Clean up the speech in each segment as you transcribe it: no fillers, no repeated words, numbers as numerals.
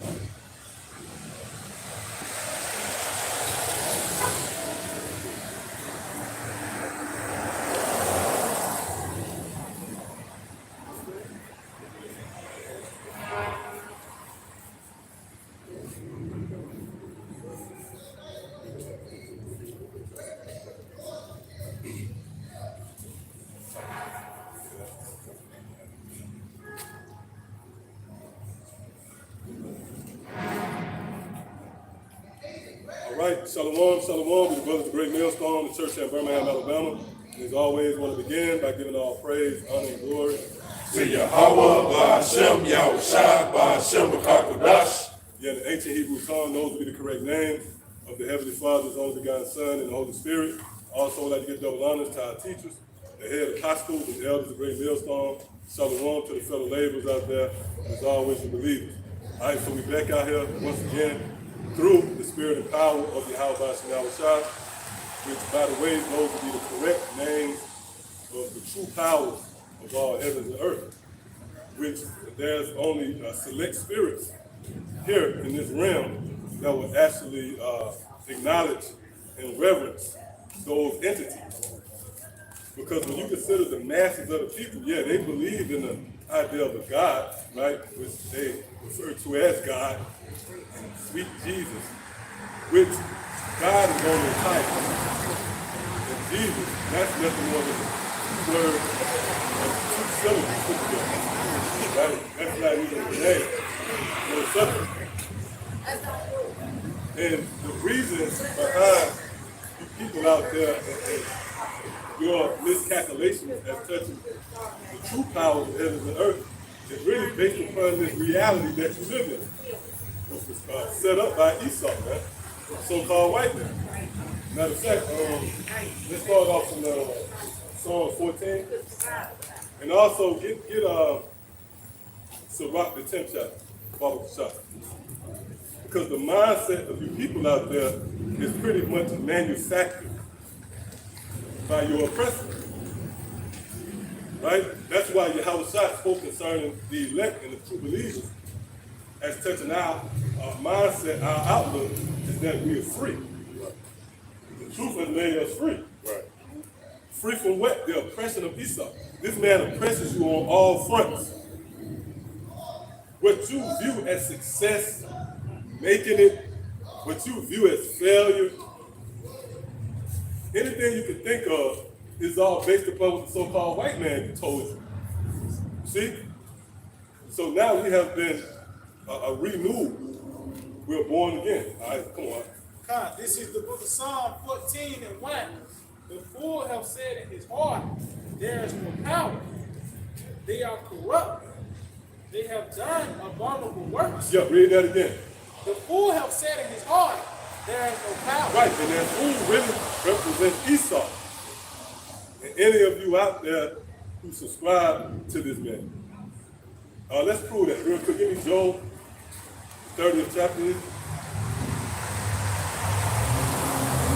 All right, shalom, shalom. The brothers of the Great Millstone, the church at Birmingham, Alabama. And as always, I want to begin by giving all praise, honor, and glory to Yahweh, Ba'ashem, Yahushua, Ba'ashem, B'Kakadash. Yeah, in the ancient Hebrew tongue, those would be the correct name of the Heavenly Father, His only begotten Son, and the Holy Spirit. Also, I'd like to give double honors to our teachers, the head apostles, the elders of the Great Millstone. Shalom to the fellow laborers out there, and as always, the believers. All right, so we're back out here once again through the spirit and power of Yahweh Ba'ashem Yahushua, which, by the way, those would be the correct names of the true powers of all heavens and earth, which there's only select spirits here in this realm that will actually acknowledge and reverence those entities. Because when you consider the masses of the people, yeah, they believe in the idea of a God, right, which they refer to as God, and sweet Jesus, which God is on the title. And Jesus, that's nothing more than two words of two syllables put together. Right? That's not even a name, or something. And the reason behind you people out there and your miscalculations as touching the true powers of heaven and earth is really based upon this reality that you live in, which was set up by Esau, man, so-called white man. Matter of fact, let's start off from Psalm 14, and also get Sirach the 10th chapter, Bible chapter. Because the mindset of you people out there is pretty much manufactured by your oppressor. Right? That's why Yahweh spoke concerning the elect and the true believers as touching our mindset, our outlook, is that we are free. The truth has made us free. Right. Free from what? The oppression of Esau. This man oppresses you on all fronts. What you view as success, making it, what you view as failure, anything you can think of is all based upon what the so-called white man told you. See? So now we have been renewed. We're born again. All right, come on. God, this is the book of Psalm 14 and 1. The fool have said in his heart, there is no power. They are corrupt. They have done abominable works. Yeah, read that again. The fool have said in his heart, there is no power. Right, and that fool really represents Esau. And any of you out there who subscribe to this man. Let's prove that real quick. Give me Job, 30th chapter.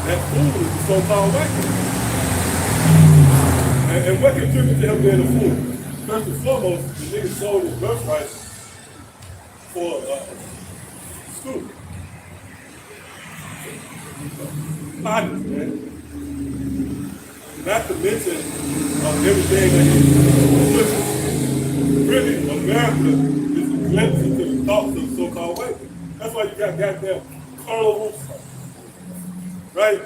That fool is the so-called white man. And what contributed to him being a fool? First and foremost, the nigga sold his birthright for school. Pockets, man. Not to mention everything that he's pushing. Really, America is a glimpse into the thoughts of the so-called white man. That's why you got goddamn carnivals. Right?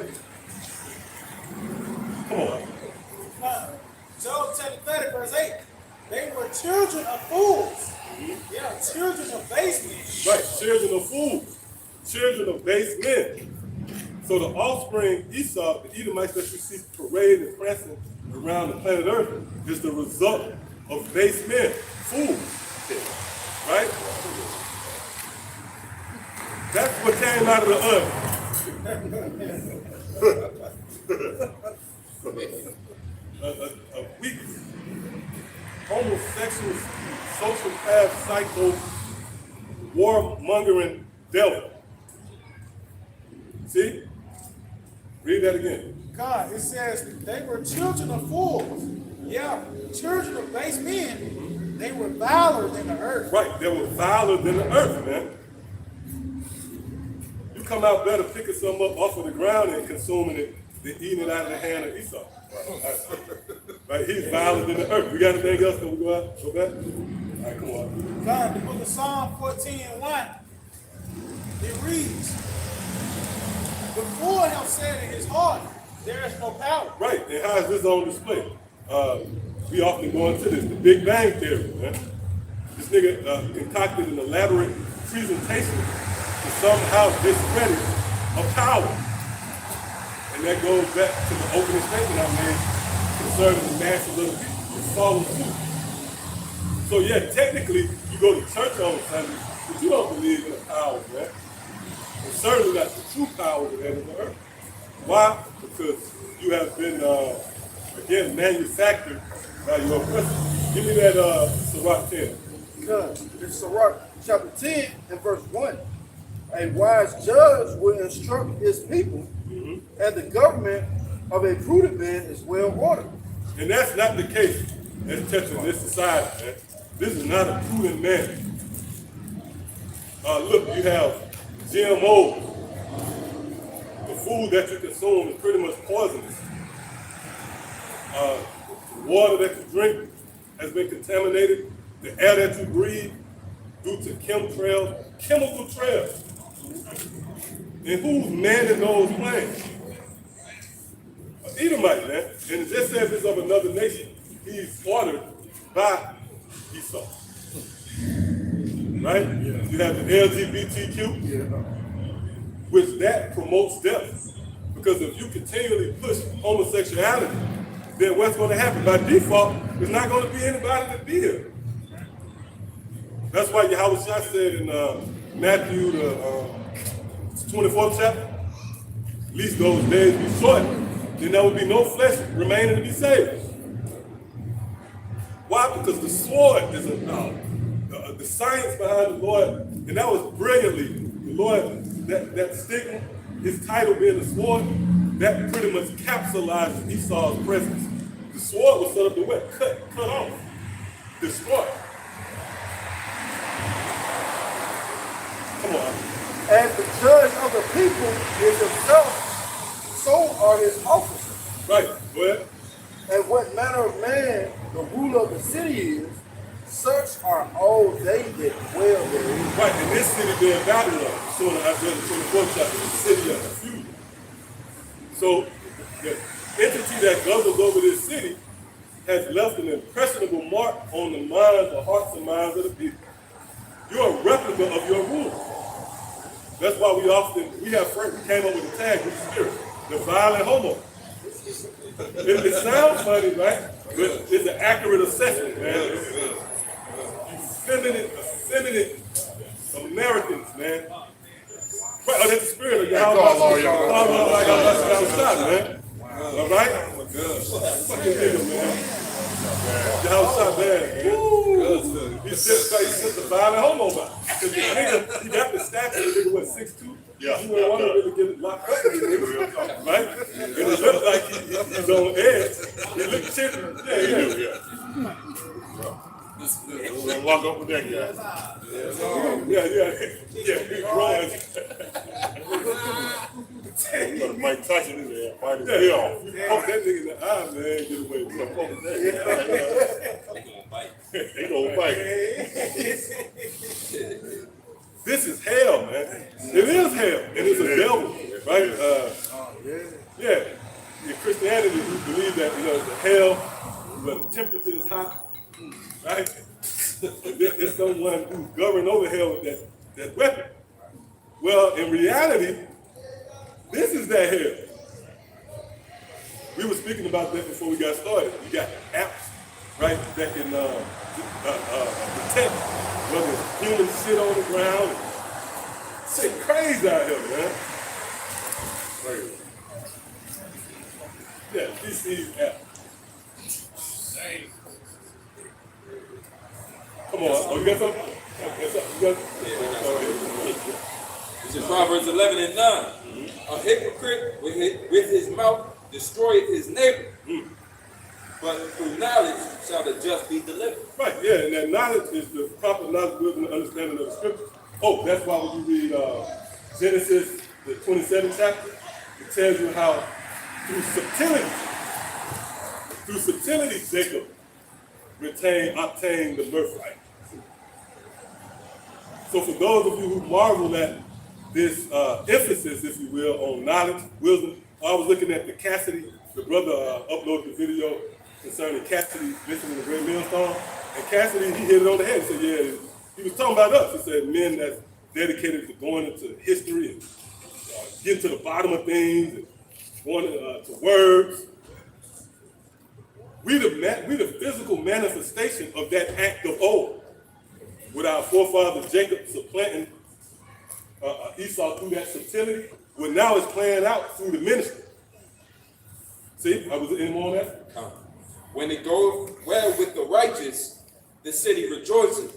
Come on. Job chapter 30, verse 8. They were children of fools. Yeah, children of base men. Right, children of fools. Children of base men. So the offspring, Esau, the Edomites that you see parading and prancing around the planet Earth, is the result of base men, fools. Right? That's what came out of the earth. A weak, homosexual, sociopath, psycho, warmongering devil. See? Read that again. God, it says they were children of fools. Yeah, children of base men. They were viler than the earth. Right, they were viler than the earth, man. come out better picking some up off of the ground and consuming it than eating it out of the hand of Esau. Right? He's violent than the earth. We got anything else? Can we go out? Go back? All right, come on. God, the book of Psalm 14 and 1, it reads, the fool have said in his heart, there is no power. Right, and how is this on display? We often go into this, the Big Bang Theory, man. This nigga concocted an elaborate presentation to somehow discredit a power. And that goes back to the opening statement I made concerning the masses of the people who follow suit. So yeah, technically, you go to church on Sunday, but you don't believe in the power, man. And certainly not the true power of heaven and earth. Why? Because you have been, again, manufactured by your oppressor. Give me that Sirach 10. Because in Sirach chapter 10 and verse 1, a wise judge will instruct his people, and the government of a prudent man is well ordered. And that's not the case as touching this society, man. This is not a prudent man. Look, you have GMOs. The food that you consume is pretty much poisonous. The water that you drink has been contaminated. The air that you breathe due to chemical trails. And who's manning those planes? Edomite, man. And it just says it's of another nation. He's ordered by Esau. Right? Yeah. You have the LGBTQ, which that promotes death. Because if you continually push homosexuality, then what's going to happen? By default, there's not going to be anybody to be here. That's why Yahweh Shah said in Matthew, the 24th chapter, at least those days be short, then there will be no flesh remaining to be saved. Why? Because the sword is the science behind the Lord, and that was brilliantly, the Lord, that stigma, his title being the sword, that pretty much capsulized Esau's presence. The sword was set up to what? Cut off, destroy. Come on. As the judge of the people is himself, so are his officers. Right, go ahead. And what manner of man the ruler of the city is, such are all they that dwell therein. Right, and this city being Babylon, so in Isaiah 24th chapter, the city of confusion. So the entity that governs over this city has left an impressionable mark on the minds, the hearts and minds of the people. You're a replica of your ruler. That's why we have friends, we came up with a tag with the spirit, the violent homo. It sounds funny, right? But it's an accurate assessment, man. Effeminate Americans, man. Right, oh, that's the spirit of Yahweh. Like I'm shot, man. All right? Fucking nigga, man. Yahweh shot, man. He sent the violent homo back. Because the nigga, he got the stature of the nigga, what, 6'2"? Yeah. You wouldn't want to really get it locked up with this nigga, right? And it looked like he's on edge. He looked chippy. Yeah. Walk up with that guy. Yeah, he's growing. Mike Tyson is there. Fight his head off. Poke that nigga in the eye, man. Get away from him. He gonna fight. This is hell, man. It is hell. It is a devil, right? In Christianity, we believe that, it's a hell where the temperature is hot, right? There's someone who's governed over hell with that weapon. Well, in reality, this is that hell. We were speaking about that before we got started. You got apps, right, that can detect whether it's human shit on the ground. Shit crazy out here, man. Crazy. Yeah, DC app. Come on. Oh, you got something? This is Proverbs 11 and 9. A hypocrite with his mouth destroyeth his neighbor, but through knowledge shall the just be delivered. Right, yeah, and that knowledge is the proper knowledge, wisdom, and understanding of the scriptures. Oh, that's why when you read Genesis, the 27th chapter, it tells you how through subtlety, Jacob obtained the birthright. So for those of you who marvel at this emphasis, if you will, on knowledge, wisdom, I was looking at the brother uploaded the video concerning Cassidy listening to Great Millstone, and Cassidy, he hit it on the head. He said, yeah, he was talking about us. He said men that's dedicated to going into history and getting to the bottom of things and going to words. We the physical manifestation of that act of old, with our forefather Jacob supplanting Esau through that subtlety. Well, now it's playing out through the ministry. See, I was in more on that. When it goes well with the righteous, the city rejoices.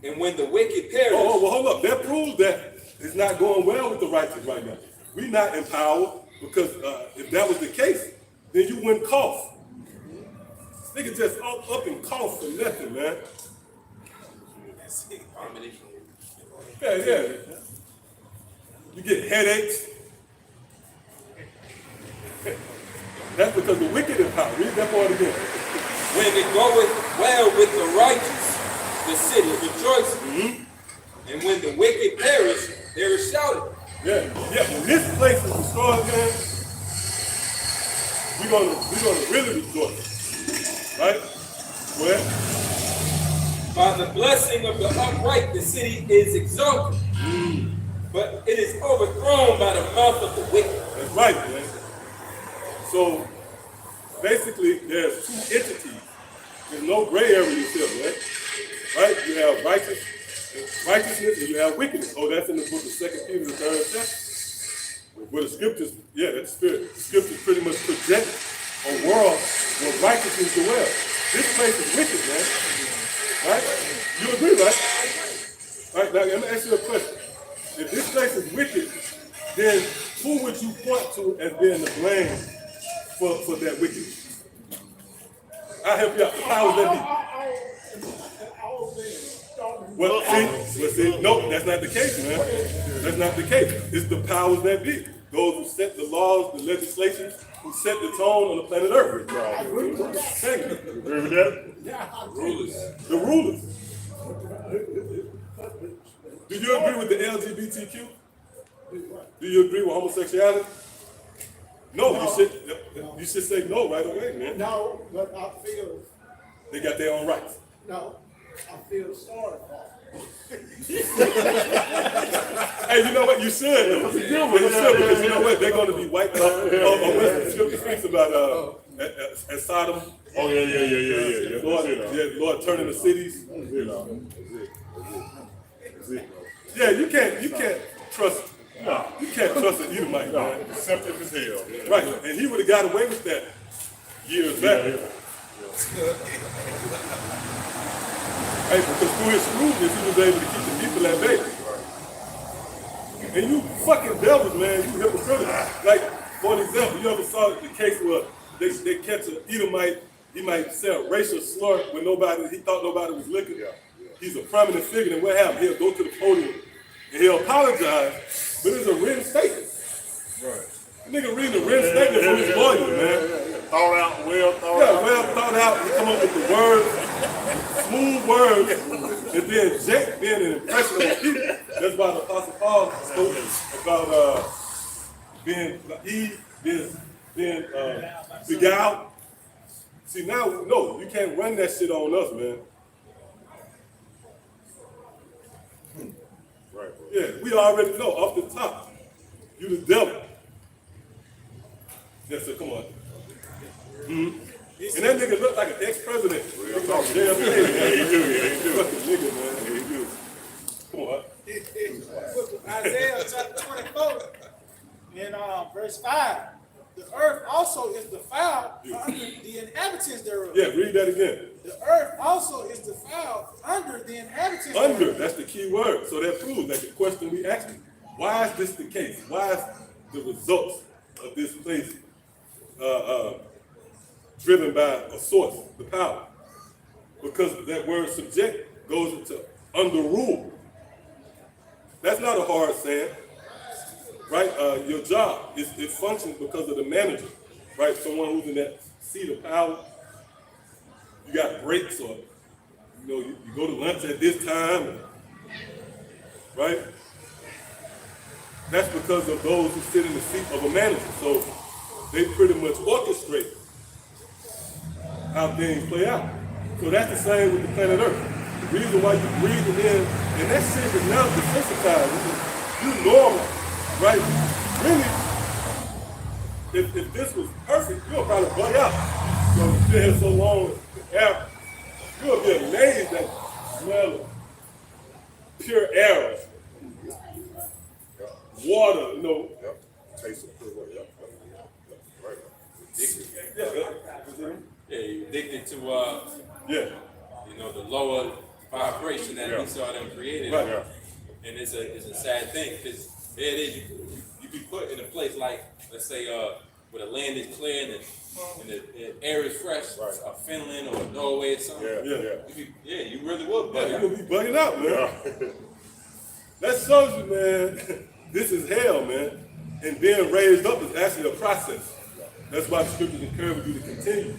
And when the wicked perish. Oh, well, hold up. That proves that it's not going well with the righteous right now. We're not empowered, because if that was the case, then you wouldn't cough. Nigga just up and cough for nothing, man. Yeah. You get headaches. That's because the wicked is power. Read that part again. When it goeth well with the righteous, the city rejoices. And when the wicked perish, there is shouting. Yeah. When this place is destroyed, man, we're gonna really rejoice. Right? Well, by the blessing of the upright, the city is exalted. But it is overthrown by the mouth of the wicked. That's right, man. So basically, there's two entities. There's no gray area here, right? Right? You have righteousness and you have wickedness. Oh, that's in the book of 2 Peter, the 3rd chapter. Where the scriptures, that's spirit. The scriptures pretty much project a world where righteousness dwells. This place is wicked, man. Right? You agree, right? Right, now let me ask you a question. If this place is wicked, then who would you point to as being the blame for that wickedness? I'll help you out. The powers that be. Well, see, no, that's not the case, man. That's not the case. It's the powers that be. Those who set the laws, the legislation, who set the tone on the planet Earth. Thank you. Agree with that? The rulers. Do you agree with the LGBTQ? Do you agree with homosexuality? No, you should say no right away, man. No, but I feel, They got their own rights. no, I feel sorry for Hey, you know what? You should. Though. You should, because you know what? They're going to be wiped out. The scripture speaks about at Sodom. Oh, yeah. Lord turning the cities. Yeah, you can't trust. No. You can't trust an Edomite, man. Deceptive as hell. Right, and he would have got away with that years back. Hey, because through his shrewdness, he was able to keep the people at bay. And you fucking devils, man, you hypocritical. Like, for an example, you ever saw the case where they catch an Edomite, he might say a racial slur when he thought nobody was looking. He's a prominent figure, and what happened? He'll go to the podium and he'll apologize, but it's a written statement. Right. Nigga reading a written statement from his lawyer, man. Thought out, well thought out. Well thought out. He come up with the words, smooth words, and then Jake being an impression on people. That's why the Apostle Paul spoke about being beguiled. See now, no, you can't run that shit on us, man. Right. Yeah, we already know off the top. You the devil. Yes, sir, come on. And that nigga looked like an ex-president. Nigga like JFK, man. Yeah, he do. Fucking nigga, man. Yeah, he do. Come on. Isaiah chapter 24 in verse 5. The earth also is defiled under the inhabitants thereof. Yeah, read that again. The earth also is defiled under the inhabitants Under, thereof. that's the key word. So that proves that the question we asked, why is this the case? Why is the results of this place driven by a source, the power? Because that word subject goes into under rule. That's not a hard saying. right? Your job, it functions because of the manager, right? Someone who's in that seat of power. You got breaks, or you go to lunch at this time, right? That's because of those who sit in the seat of a manager. So they pretty much orchestrate how things play out. So that's the same with the planet Earth. The reason why you breathe it in, and that shit is now desensitized. You normal, right? Really, if this was perfect, you'll probably bug out. So you've been here so long, you'll be amazed at the smell of pure air, water, Yep. Taste of pure water. Yep. Right. Yeah, you're addicted to yeah. the lower vibration that Yeah. we saw them created. Right. Yeah. And it's a sad thing because there it is. You be put in a place like, let's say, where the land is clear and the air is fresh, Right. Finland or Norway or something. Yeah. You really would. Yeah, But you're gonna be bugging out, man. Yeah. That shows you, man, this is hell, man. And being raised up is actually a process. That's why the scriptures encourage you to continue.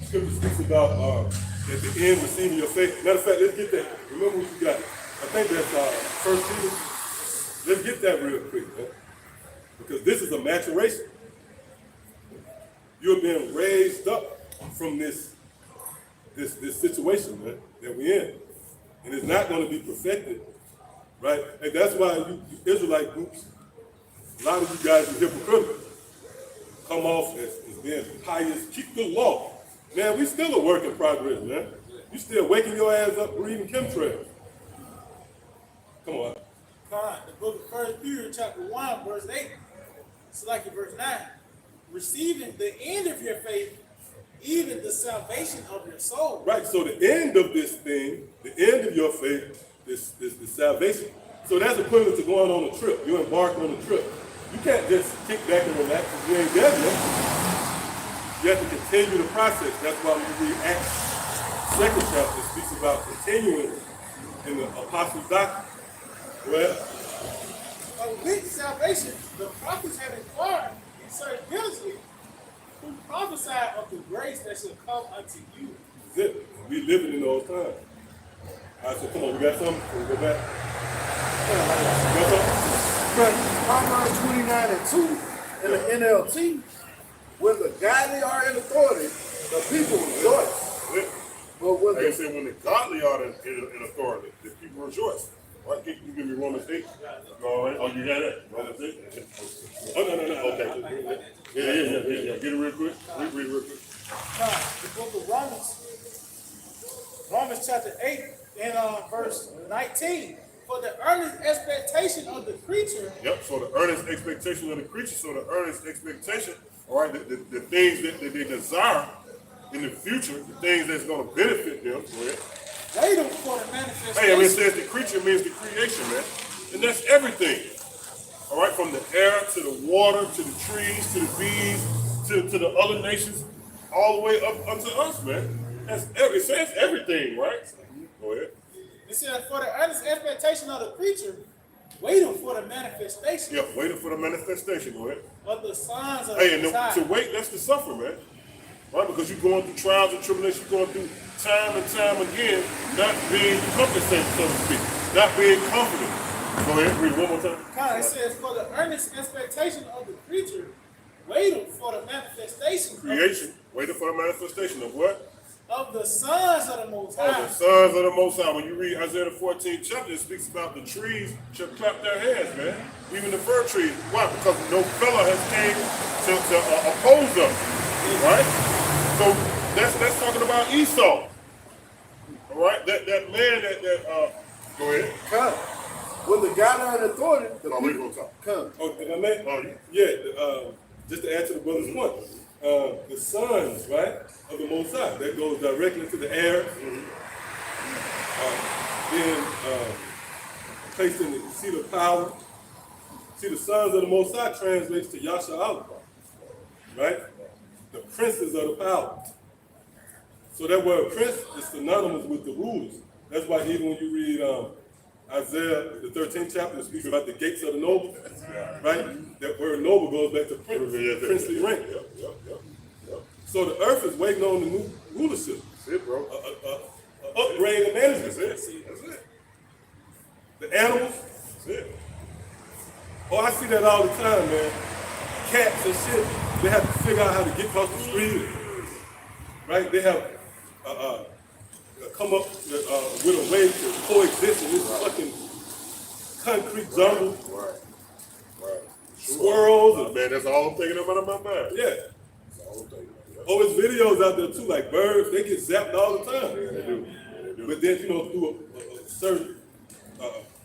Scripture speaks about at the end receiving your faith. Matter of fact, let's get that. Remember what you got. I think that's First Peter. Let's get that real quick, man. Because this is a maturation. You're being raised up from this situation, man, that we're in. And it's not going to be perfected, right? And that's why you Israelite groups, a lot of you guys are hypocritical. Come off as being pious, keep the law. Man, we still a work in progress, man. You still waking your ass up breathing chemtrails. Come on. The book of 1 Peter chapter 1, verse 8, select verse 9. Receiving the end of your faith, even the salvation of your soul. Right, so the end of this thing, the end of your faith, is the salvation. So that's equivalent to going on a trip. You embark on a trip. You can't just kick back and relax because you ain't there yet. You have to continue the process. That's why when you read Acts 2nd chapter, it speaks about continuing in the apostles' doctrine. Well, With salvation, the prophets have inquired in certain diligently who prophesied of the grace that shall come unto you. that's it. We living in those times. All right, so come on, we got something? Can we go back? You got something? Proverbs 29 and 2 in the NLT, when the godly are in authority, the people rejoice. But when Like I the said, when the godly are in authority, the people rejoice. Right? Can you give me Romans 8? All right. Oh, you got it? Romans 8? Oh, no. Okay. Yeah. Get it real quick. Read real quick. The book of Romans chapter 8 and verse 19. For the earnest expectation of the creature. Yep, so the earnest expectation of the creature, so the earnest expectation, all right, the things that they desire in the future, the things that's going to benefit them, go ahead. Waiting for the manifestation. Hey, I mean, it says the creature means the creation, man. And that's everything. All right, from the air to the water to the trees to the bees to the other nations, all the way up unto us, man. It says everything, right? Go ahead. It says, for the earnest expectation of the creature, waiting for the manifestation Yeah, waiting for the manifestation, go ahead. of the sons of Hey, the and Most to High. wait, that's to suffer, man. Right? Because you're going through trials and tribulations, you're going through time and time again, not being compensated, so to speak. Not being confident. Go ahead, read it one more time. It says, for the earnest expectation of the creature, waiting for the manifestation Creation, waiting for the manifestation of what? of the sons of the Most Of High. the sons of the Most High. When you read Isaiah the 14th chapter, it speaks about the trees shall clap their hands, man. Even the fir trees. Why? Because no fellow has came to oppose them. Right? So that's talking about Esau. All right? That man that go ahead. come. When the godly are in authority, the Oh, we people gonna talk. come. Oh, did I make? Oh, you- Yeah, just to add to the brother's point, the sons, right, of the Most High, that goes directly to the heirs, being placed in the seat of power. See, the sons of the Most High translates to Yasha Allah, right? The princes of the power. So that word prince is synonymous with the rulers. That's why even when you read Isaiah, the 13th chapter, speaks about the gates of the noble, right? That word noble goes back to princely rank. So the earth is waiting on the new rulership. That's it, bro. Upgrade and management. That's it. That's it. The animals. That's it. Oh, I see that all the time, man. Cats and shit, they have to figure out how to get across the street, right? They have come up with a way to coexist in this fucking concrete jungle. Right. Right. Squirrels. Man, that's all I'm thinking about in my mind. Yeah. That's all I'm thinking about. Oh, there's videos out there too, like birds, they get zapped all the time. Yeah, they do. Yeah, they do. But then, through a certain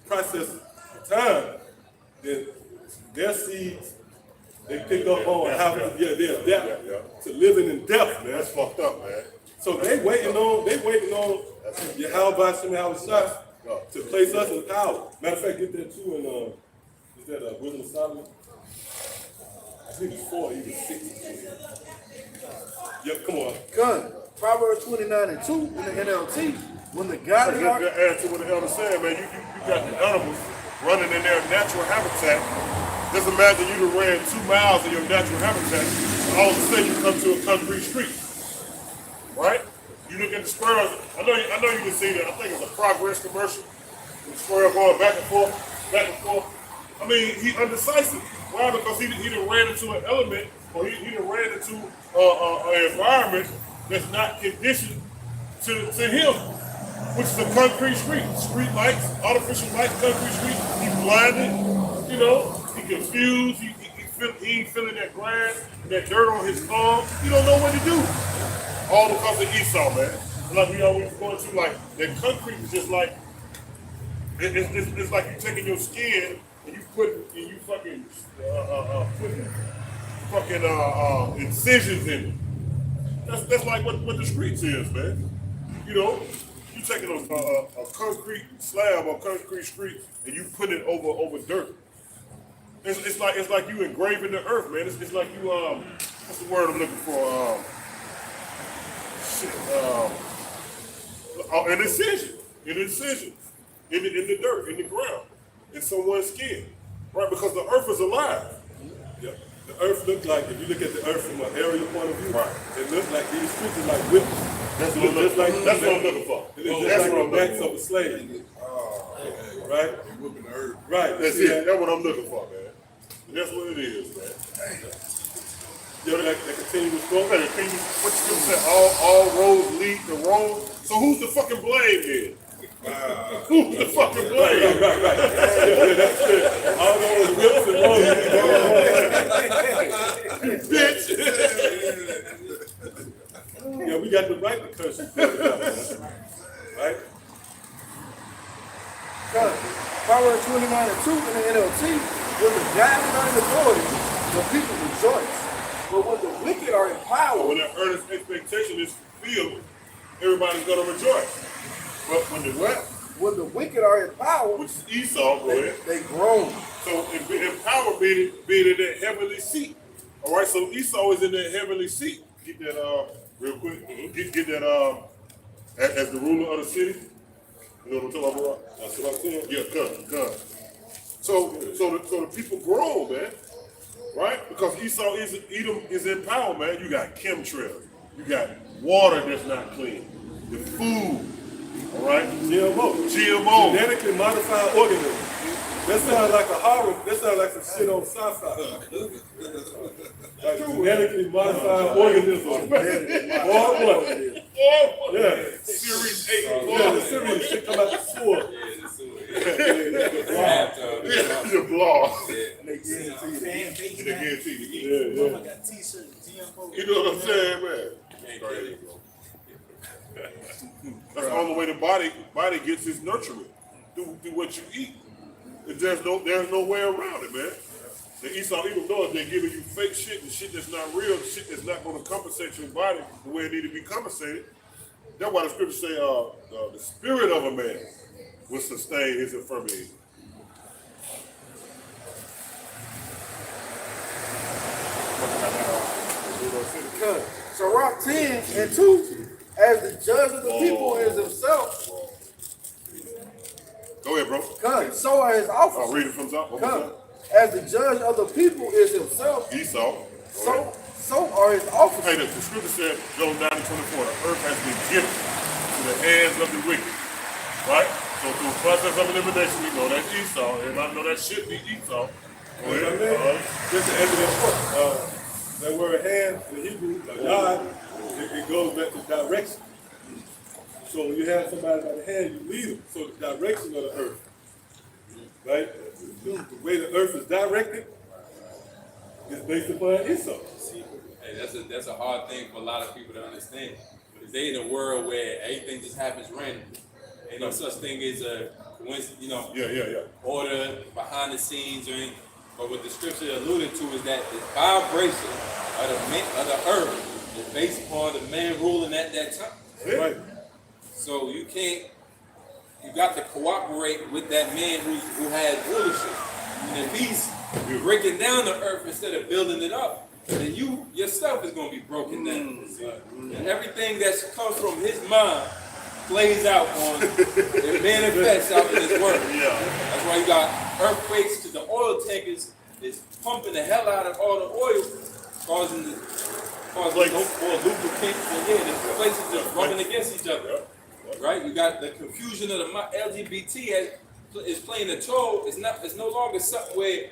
process of time, then their seeds, they pick up on how they adapt to living in death, man. That's fucked up, man. So they waiting on Yahweh Shem Shah to place us in power. Matter of fact, get that too in is that Wisdom of Solomon? I think it's 4, even 6. Yep, come on. Gun. Proverbs 29 and 2 in the NLT. When the godly Just are to add to what the elder said, man, you got the animals running in their natural habitat. Just imagine you done ran 2 miles in your natural habitat, and all of a sudden you come to a concrete street. Right? You look at the squirrels. I know you can see that. I think it's a Progress commercial. The squirrel going back and forth, back and forth. I mean, he undecisive. Why? Because he done ran into an element, or he done ran into an environment that's not conditioned to him, which is a concrete street. Street lights, artificial lights, concrete street. He's blinded, he confused, he ain't feeling that grass, that dirt on his palm. He don't know what to do. All because of Esau, man. Like we always going to, like, that concrete is just like, it's like you taking your skin and you fucking putting incisions in it. That's like what the streets is, man. You taking a concrete slab or concrete street and you put it over dirt. It's like you engraving the earth, man. It's like you what's the word I'm looking for? An incision in the dirt, in the ground, in someone's skin, right? Because the earth is alive. Yeah. The earth looks like, if you look at the earth from an aerial point of view, Right. it looks like these streets are like whips. That's what I'm looking for. It looks just like the backs of a slave. Right? Whooping the earth. Right. That's See it. that? That's what I'm looking for, man. That's what it is, man. That continuous growth. What you gonna say? All roads lead to Rome. So who's the fucking blame then? Who's the fucking blame? Right. Yeah, that's it. All those whips and roads. Bitch. Yeah, we got the right to curse you. Right? gun. Proverbs 29 and 2 in the NLT. When the godly are in authority, the people rejoice. But when the wicked are in power, When that earnest expectation is fulfilled, everybody's gonna rejoice. But when the what? when the wicked are in power, Which is Esau, go ahead. they groan. So in power being in that heavenly seat. All right, so Esau is in that heavenly seat. Get that real quick. Get that as the ruler of the city. You know what I'm talking about? That's what I'm saying. Yeah, gun. So the people grow, man. Right? Because Edom is in power, man. You got chemtrails. You got water that's not clean. The food. All right? GMO. Genetically modified organisms. That sounds like a horror. That sounds like some shit on sci-fi. Like genetically modified organisms. Yeah. Series 8. Yeah, the Syrian shit come out the sewer. Your blog. Fan base In the now. guarantee. Yeah. I got t-shirts, GMO. You know what I'm saying, man? That's the only way the body gets its nutriment through what you eat. There's no way around it, man. The Esau Edom knows they're giving you fake shit and shit that's not real, shit that's not going to compensate your body the way it need to be compensated. That's why the scriptures say the spirit of a man will sustain his infirmity. Gun. So Rock 10 and 2, as the judge of the people is himself, Go ahead, bro. Come, so are his I'll officers. read it from top. One more Come, time. as the judge of the people is himself, Esau. so are his officers. Hey, the scripture said, Job 9:24, the earth has been given to the hands of the wicked. Right? So through a process of elimination, we know that's Esau. Everybody know that should be Esau. Go ahead. Just to answer that point, that word hand in Hebrew, God, it goes back to direction. So when you have somebody by the hand, you lead them. So the direction of the earth, right? The way the earth is directed is based upon Esau. Hey, that's a hard thing for a lot of people to understand. Because they in a world where everything just happens randomly. Ain't no such thing as a coincidence, order behind the scenes or anything. But what the scripture alluded to is that the vibration of the earth is based upon the man ruling at that time. Right. So you got to cooperate with that man who has rulership. And if he's breaking down the earth instead of building it up, then you yourself is going to be broken down. And everything that comes from his mind plays out on it manifests out in this world. That's why you got earthquakes to the oil tankers is pumping the hell out of all the oil, causing more lubricants and the places just rubbing against each other. Right? You got the confusion of the LGBT is playing a toll. It's no longer something where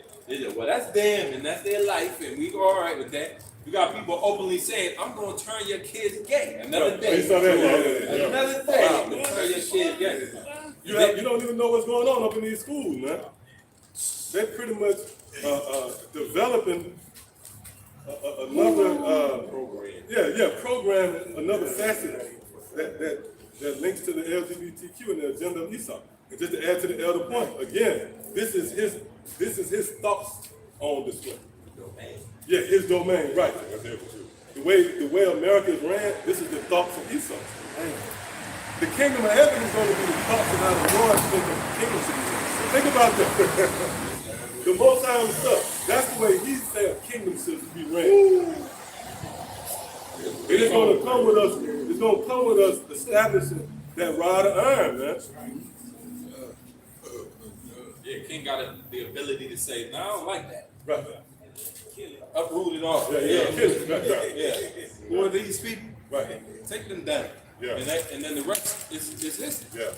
well, that's them and that's their life and we go all right with that. You got people openly saying, I'm going to turn your kids gay. Another day. Another day. I'm going to turn your kids gay. You don't even know what's going on up in these schools, man. They're pretty much developing another program, another facet that links to the LGBTQ and the agenda of Esau. And just to add to the elder point, again, this is his thoughts on display. Yeah, his domain, right. The way America is ran, this is the thoughts of Esau. The kingdom of heaven is going to be the thoughts of how the Lord kingdom should be. Think about that. The Most High himself, that's the way he said a kingdom should be ran. It is going to come with us. It's going to come with us establishing that rod of iron, man. Yeah, King got the ability to say, no, I don't like that. Right. Uproot it all. Yeah. Who are these people? Right. Take them down. Yeah. And then the rest is history. Yeah.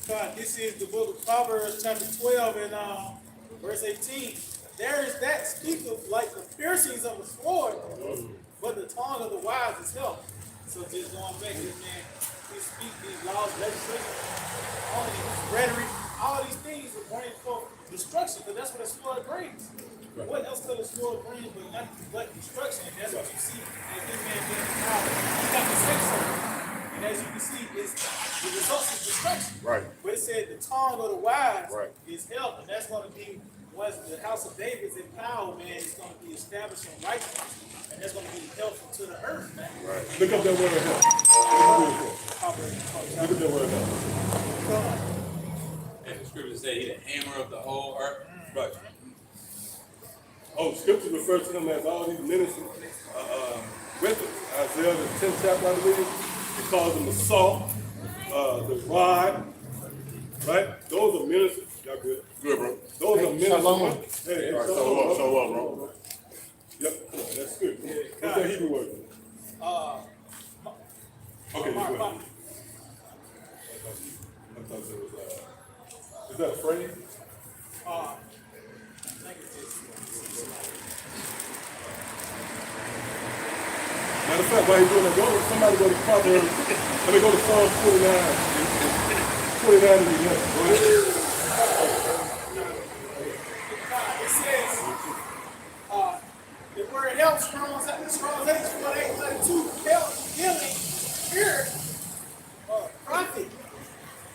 God, this is the book of Proverbs, chapter 12, and verse 18. There is that speaketh like the piercings of a sword, but the tongue of the wise is health. So just going back to this man, he speak these laws, legislation, all these rhetoric, all these things will bring forth destruction, because that's what a sword brings. What else could a sword bring but nothing but destruction? And that's what you see as this man being in power. He got to say something. And as you can see, the results is destruction. Right. But it said the tongue of the wise Right. is health, and that's going to be once the house of David is in power, man. It's going to be established in righteousness, and that's going to be helpful to the earth, man. Right. Look up that word of health. Look up that word of health. And the scripture say he the hammer of the whole earth. Right. Oh, scripture refers to him as all these ministers with us. Isaiah, the 10th chapter, I believe, it calls them the salt, the rod, right? Those are ministers. Y'all good? Good, bro. Those are ministers. Shalom. Hey, All right, so up, bro. Yep, that's good. What's that Hebrew word? Okay, Mark, good. Mark. I thought it was, is that a phrase? I think it's just, Matter of fact, while you're doing that, somebody go to Proverbs, go to Psalm 29 and 11. Go ahead. it says, the word help, Strong's H, 1832, help, healing, spirit, profit,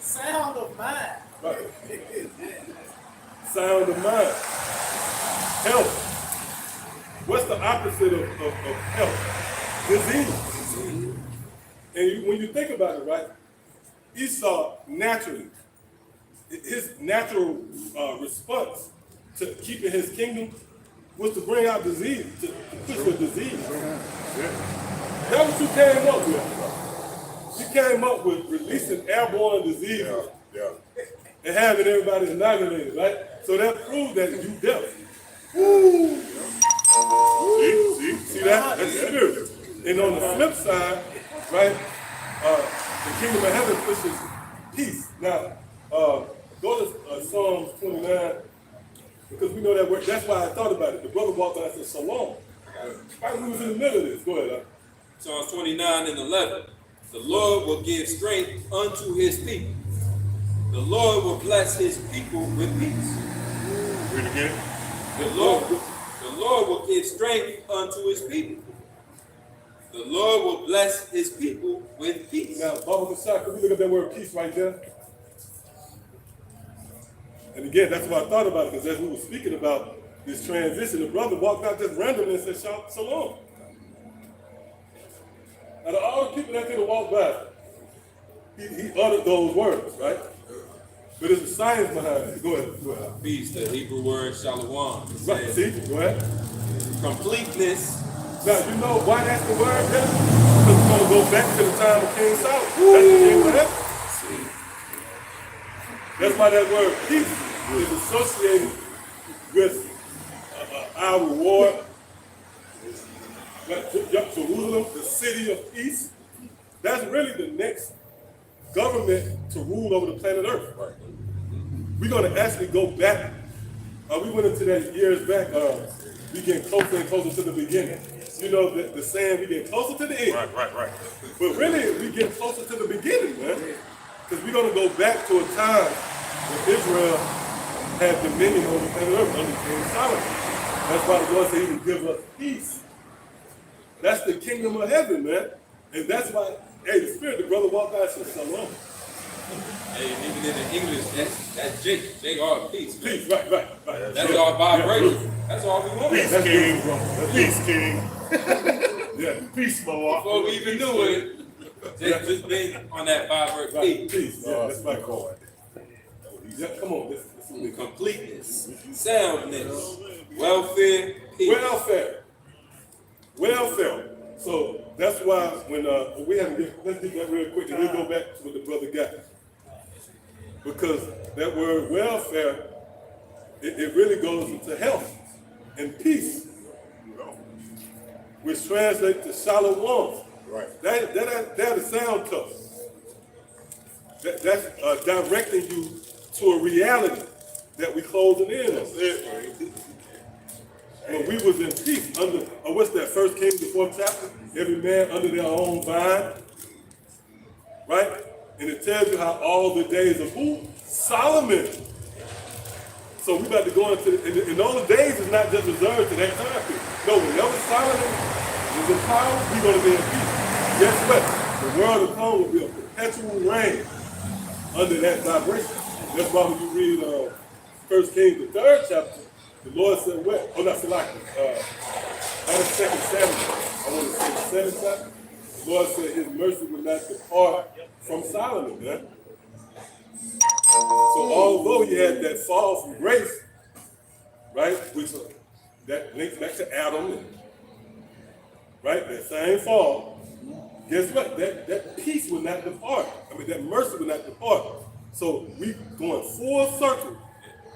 sound of mind. Right. Sound of mind. Health. What's the opposite of health? Disease. And when you think about it, right, Esau naturally, his natural response to keeping his kingdom was to bring out disease, to push for disease. That was what you came up with. He came up with releasing airborne diseases Yeah. and having everybody inoculated, right? So that proves that you deaf. Woo! See that? That's the spirit. And on the flip side, right, the kingdom of heaven pushes peace. Now, go to Psalms 29, because we know that word. That's why I thought about it. The brother walked out and said, Shalom. Right, we was in the middle of this. Go ahead. Psalms 29 and 11. The Lord will give strength unto his people. The Lord will bless his people with peace. Read again. The Lord will give strength unto his people. The Lord will bless his people with peace. Now, Baba Messiah, can we look at that word peace right there? And again, that's what I thought about it, because as we were speaking about this transition, the brother walked out just randomly and said, Shalom. Out of all the people that could have walked by, he uttered those words, right? But there's a science behind it. Go ahead. Peace, the Hebrew word shalom. Right, see, go ahead. Completeness. Now, you know why that's the word there? Because it's going to go back to the time of King Solomon. That's the king of heaven. That's why that word peace is associated with our reward. Like Jerusalem, the city of peace. That's really the next government to rule over the planet Earth. Right? We're going to actually go back. We went into that years back. We getting closer and closer to the beginning. You know, the saying, we get closer to the end. Right. But really, we get closer to the beginning, man. Because we're going to go back to a time when Israel had dominion over the planet Earth under King Solomon. That's why the Lord said he would give us peace. That's the kingdom of heaven, man. And that's why, hey, the spirit, the brother walked out and said, Shalom. Hey, even in the English, that's J-R, peace. Man. Peace, right. That's our vibration. That's all we want. Peace, King. Peace, King. Yeah. Peace, my Lord. Before we even knew it, just being on that vibrate Right. peace. Peace. Yeah, that's my call. Yeah, come on. This is Completeness, soundness, welfare, peace. Welfare. So that's why when we have to let's get that real quick and we'll go back to what the brother got. Because that word welfare, it really goes into health and peace, which translates to shalom. Right. That'll sound tough. That's directing you to a reality that we closing in on. That's it. When we was in peace under, what's that, 1 Kings, the 4th chapter? Every man under their own vine, right? And it tells you how all the days of who? Solomon. So we about to go into, and all the days is not just reserved to that time period. No, whenever Solomon is in power, we're going to be in peace. Guess what? The world to come will be a perpetual reign under that vibration. That's why when you read 1 Kings, the 3rd chapter, the Lord said, what? Oh, not Salaki. That is 2 Samuel. I want to say the 7th chapter. The Lord said his mercy would not depart from Solomon, man. So although he had that fall from grace, right, which that links back to Adam, right, that same fall, guess what? That peace will not depart. I mean, that mercy will not depart. So we going full circle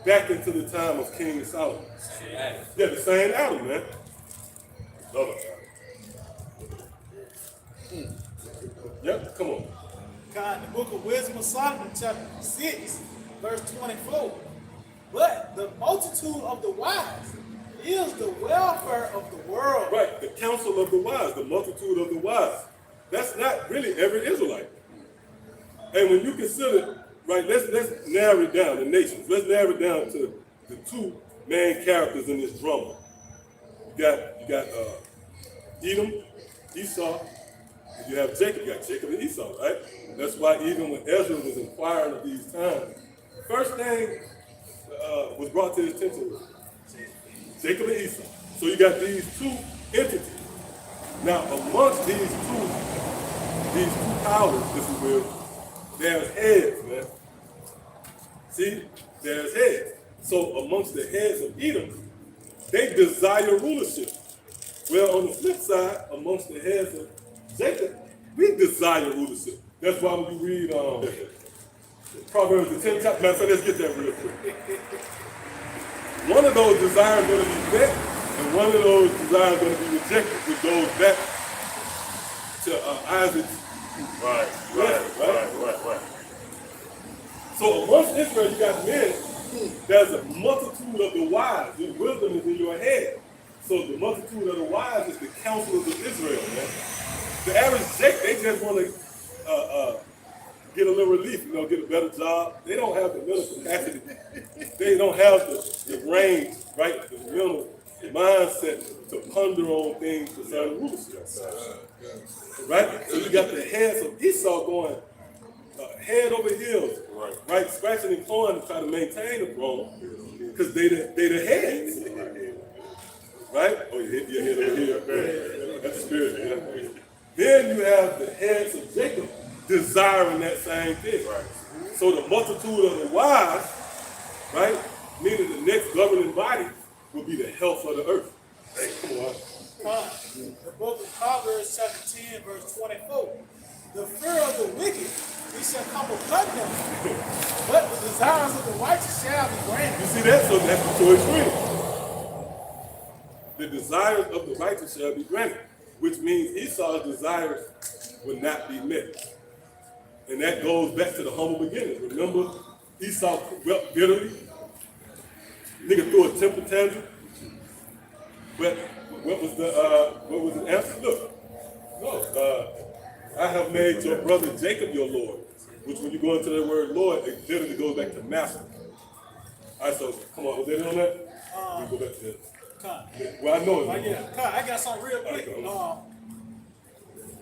back into the time of King Solomon. Yeah, the same Adam, man. Love it. Yep, come on. God, the book of Wisdom of Solomon, chapter 6, verse 24. But the multitude of the wise is the welfare of the world. Right, the counsel of the wise, the multitude of the wise. That's not really every Israelite. And when you consider, right, let's narrow it down, the nations. Let's narrow it down to the two main characters in this drama. You got Edom, Esau, and you have Jacob. You got Jacob and Esau, right? That's why even when Ezra was inquiring of these times, first thing was brought to his attention was Jacob and Esau. So you got these two entities. Now, amongst these two powers, if you will, there's heads, man. See, there's heads. So amongst the heads of Edom, they desire rulership. Well, on the flip side, amongst the heads of Jacob, we desire rulership. That's why when you read Proverbs, the 10th chapter, so let's get that real quick. One of those desires going to be met, and one of those desires going to be rejected, which goes back to Isaac's. Right. So amongst Israel, you got men, there's a multitude of the wise. Your wisdom is in your head. So the multitude of the wise is the counselors of Israel, man. The average Jake, they just want to get a little relief, get a better job. They don't have the mental capacity. They don't have the range, right, the mental mindset to ponder on things concerning rulership. Right? So you got the hands of Esau going head over heels, right? Scratching and clawing to try to maintain the throne because they the heads. Right? Oh, you hit your head over here. That's the spirit, man. Then you have the heads of Jacob desiring that same thing. Right. So the multitude of the wise, right, meaning the next governing body will be the health of the earth. Hey, come on. The book of Proverbs chapter 10 verse 24. The fear of the wicked, he shall come upon them, but the desires of the righteous shall be granted. You see that? So that's the choice reading. The desires of the righteous shall be granted, which means Esau's desires will not be met. And that goes back to the humble beginnings. Remember, Esau wept bitterly. Nigga threw a temper tantrum. But what was the answer? Look, no, I have made your brother Jacob your Lord, which when you go into the word Lord, it literally goes back to master. All right, so come on, was there on that? We go back to that. Well, I know it. I got something real quick.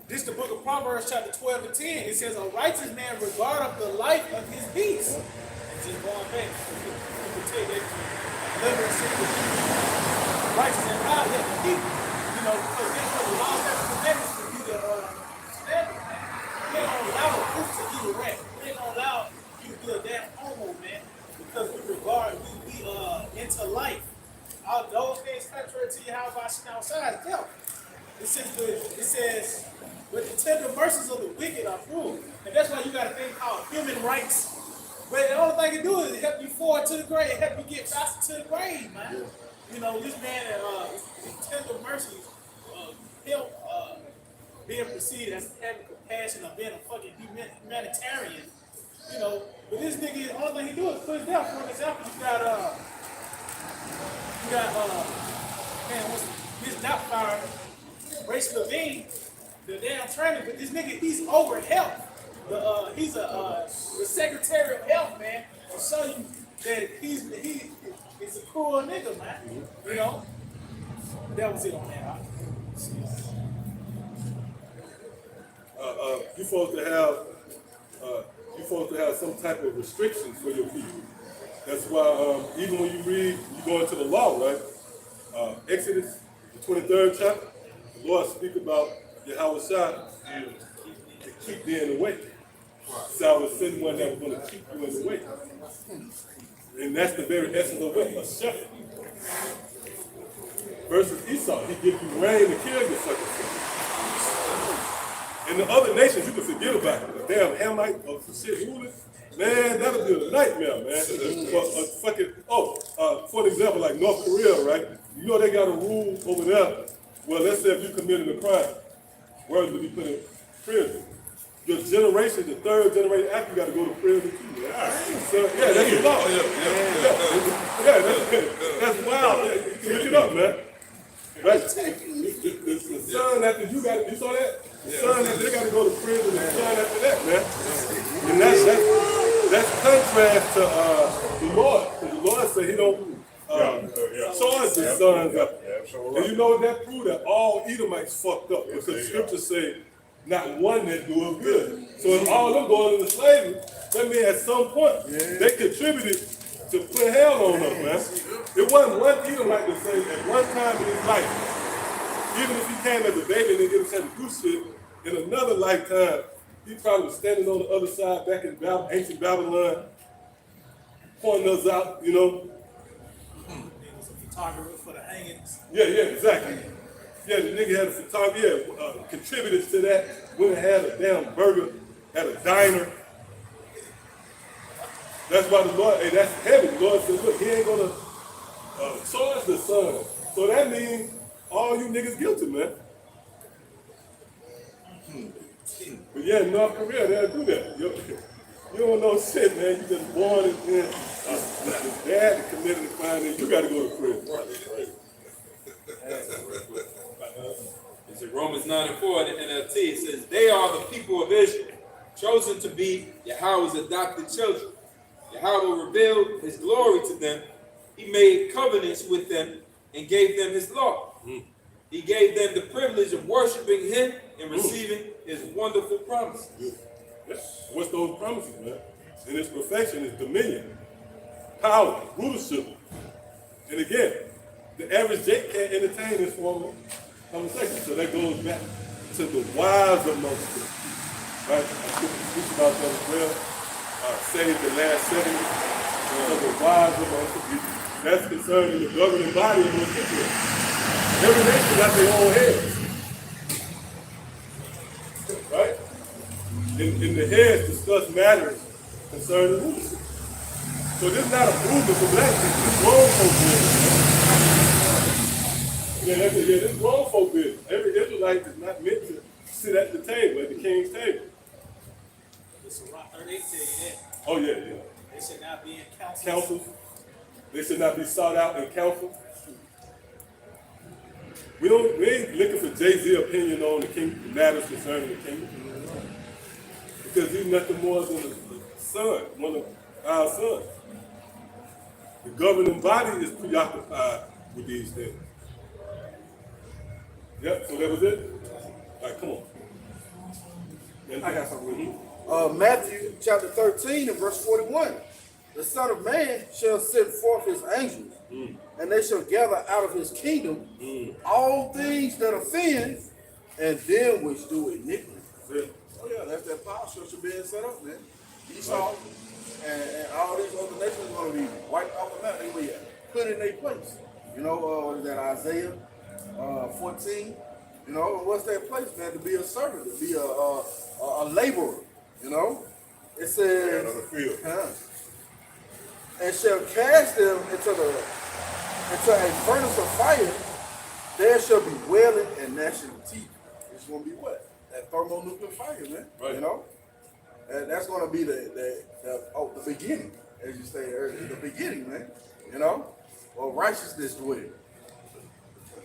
This is the book of Proverbs chapter 12 and 10. It says, a righteous man regardeth the life of his beast. And just going back, you can take that letter and say, righteous and God let the people. Because that's what the law and commandments for you to standard, man. They don't allow a proof to eat a rat. They don't allow you to do a damn homo, man. Because we regard, we into life. All those things contrary to your house by sitting outside, death. It says, but the tender mercies of the wicked are cruel. And that's why you got a thing called human rights. But the only thing it do is help you forward to the grave, help you get faster to the grave, man. This man, his tender mercies, him being perceived as having compassion or being a fucking humanitarian, but this nigga, the only thing he do is put it down. For example, you got what's this Doubtfire, Race Levine, the damn trainer, but this nigga, he's over health. He's the Secretary of Health, man, to show you that he's a cool nigga, man. That was it on that. You're supposed to have some type of restrictions for your people. That's why even when you go into the law, right? Exodus, the 23rd chapter, the Lord speaks about Yahweh to keep thee in the way. So I was sending one that was going to keep you in the way. And that's the very essence of what a shepherd. Versus Esau, he gives you rain to kill your sucker. In the other nations, you can forget about it. The damn Hamite or some shit ruling, man, that'll be a nightmare, man. For an example, like North Korea, right? They got a rule over there. Well, let's say if you committed a crime, where would you put in prison? Your generation, the third generation after, you got to go to prison too. Right? So, that's the law. That's wild. You look it up, man. Right? The son after you saw that? The son after they got to go to prison, the son after that, man. And that's contrast to the Lord. Because the Lord said he don't charge his sons up. And you know what that proved? That all Edomites fucked up. Because the scriptures say, not one that doeth good. So if all them going into slavery, that means at some point they contributed to put hell on us, man. It wasn't one Edomite to say at one time in his life, even if he came as a baby and didn't get a chance to do shit, in another lifetime, he probably was standing on the other side back in ancient Babylon, pointing us out, He was a photographer for the hangings. Yeah, exactly. Yeah, the nigga had a photographer, contributed to that. Went and had a damn burger at a diner. That's why the Lord, hey, that's heavy. The Lord said, look, he ain't gonna charge the son. So that means all you niggas guilty, man. But yeah, in North Korea, they'll do that. You don't know shit, man. You just born and then the dad committed a crime, and you gotta go to prison. It's in Romans 9:4 in the NLT. It says, they are the people of Israel, chosen to be Yahweh's adopted children. Yahweh revealed his glory to them. He made covenants with them and gave them his law. He gave them the privilege of worshiping him and receiving his wonderful promises. What's those promises, man? And its perfection is dominion, power, rulership. And again, the average Jake can't entertain this form of conversation. So that goes back to the wise amongst them. Right? I speak about that as well. Saved the last 70. So the wise amongst the people. That's concerning the governing body of those people. Every nation got their own heads. Right? And the heads discuss matters concerning leadership. So this is not a movement for black people. It's grown folk business. Yeah, this grown folk business. Every Israelite is not meant to sit at the table, at the king's table. It's around 38 tell you that. Oh yeah. They should not be in council. Councils. They should not be sought out in council. We ain't looking for Jay-Z opinion on the king matters concerning the kingdom. Because he's nothing more than a son, one of our sons. The governing body is preoccupied with these things. Yep, so that was it? All right, come on. I got something. Matthew chapter 13 and verse 41. The Son of Man shall send forth his angels, and they shall gather out of his kingdom all things that offend, and them which do iniquity. Oh yeah, that's that power structure being set up, man. Esau and all these other nations are going to be wiped off the map. They will be put in their place. You know, what is that, Isaiah 14? You know, what's that place, man? To be a servant, to be a laborer. You know, it says, on the field. And shall cast them into a furnace of fire. There shall be wailing and gnashing of teeth. It's going to be what? That thermonuclear fire, man. Right. You know, and that's going to be the beginning, as you say earlier, the beginning, man. You know, or righteousness dwell.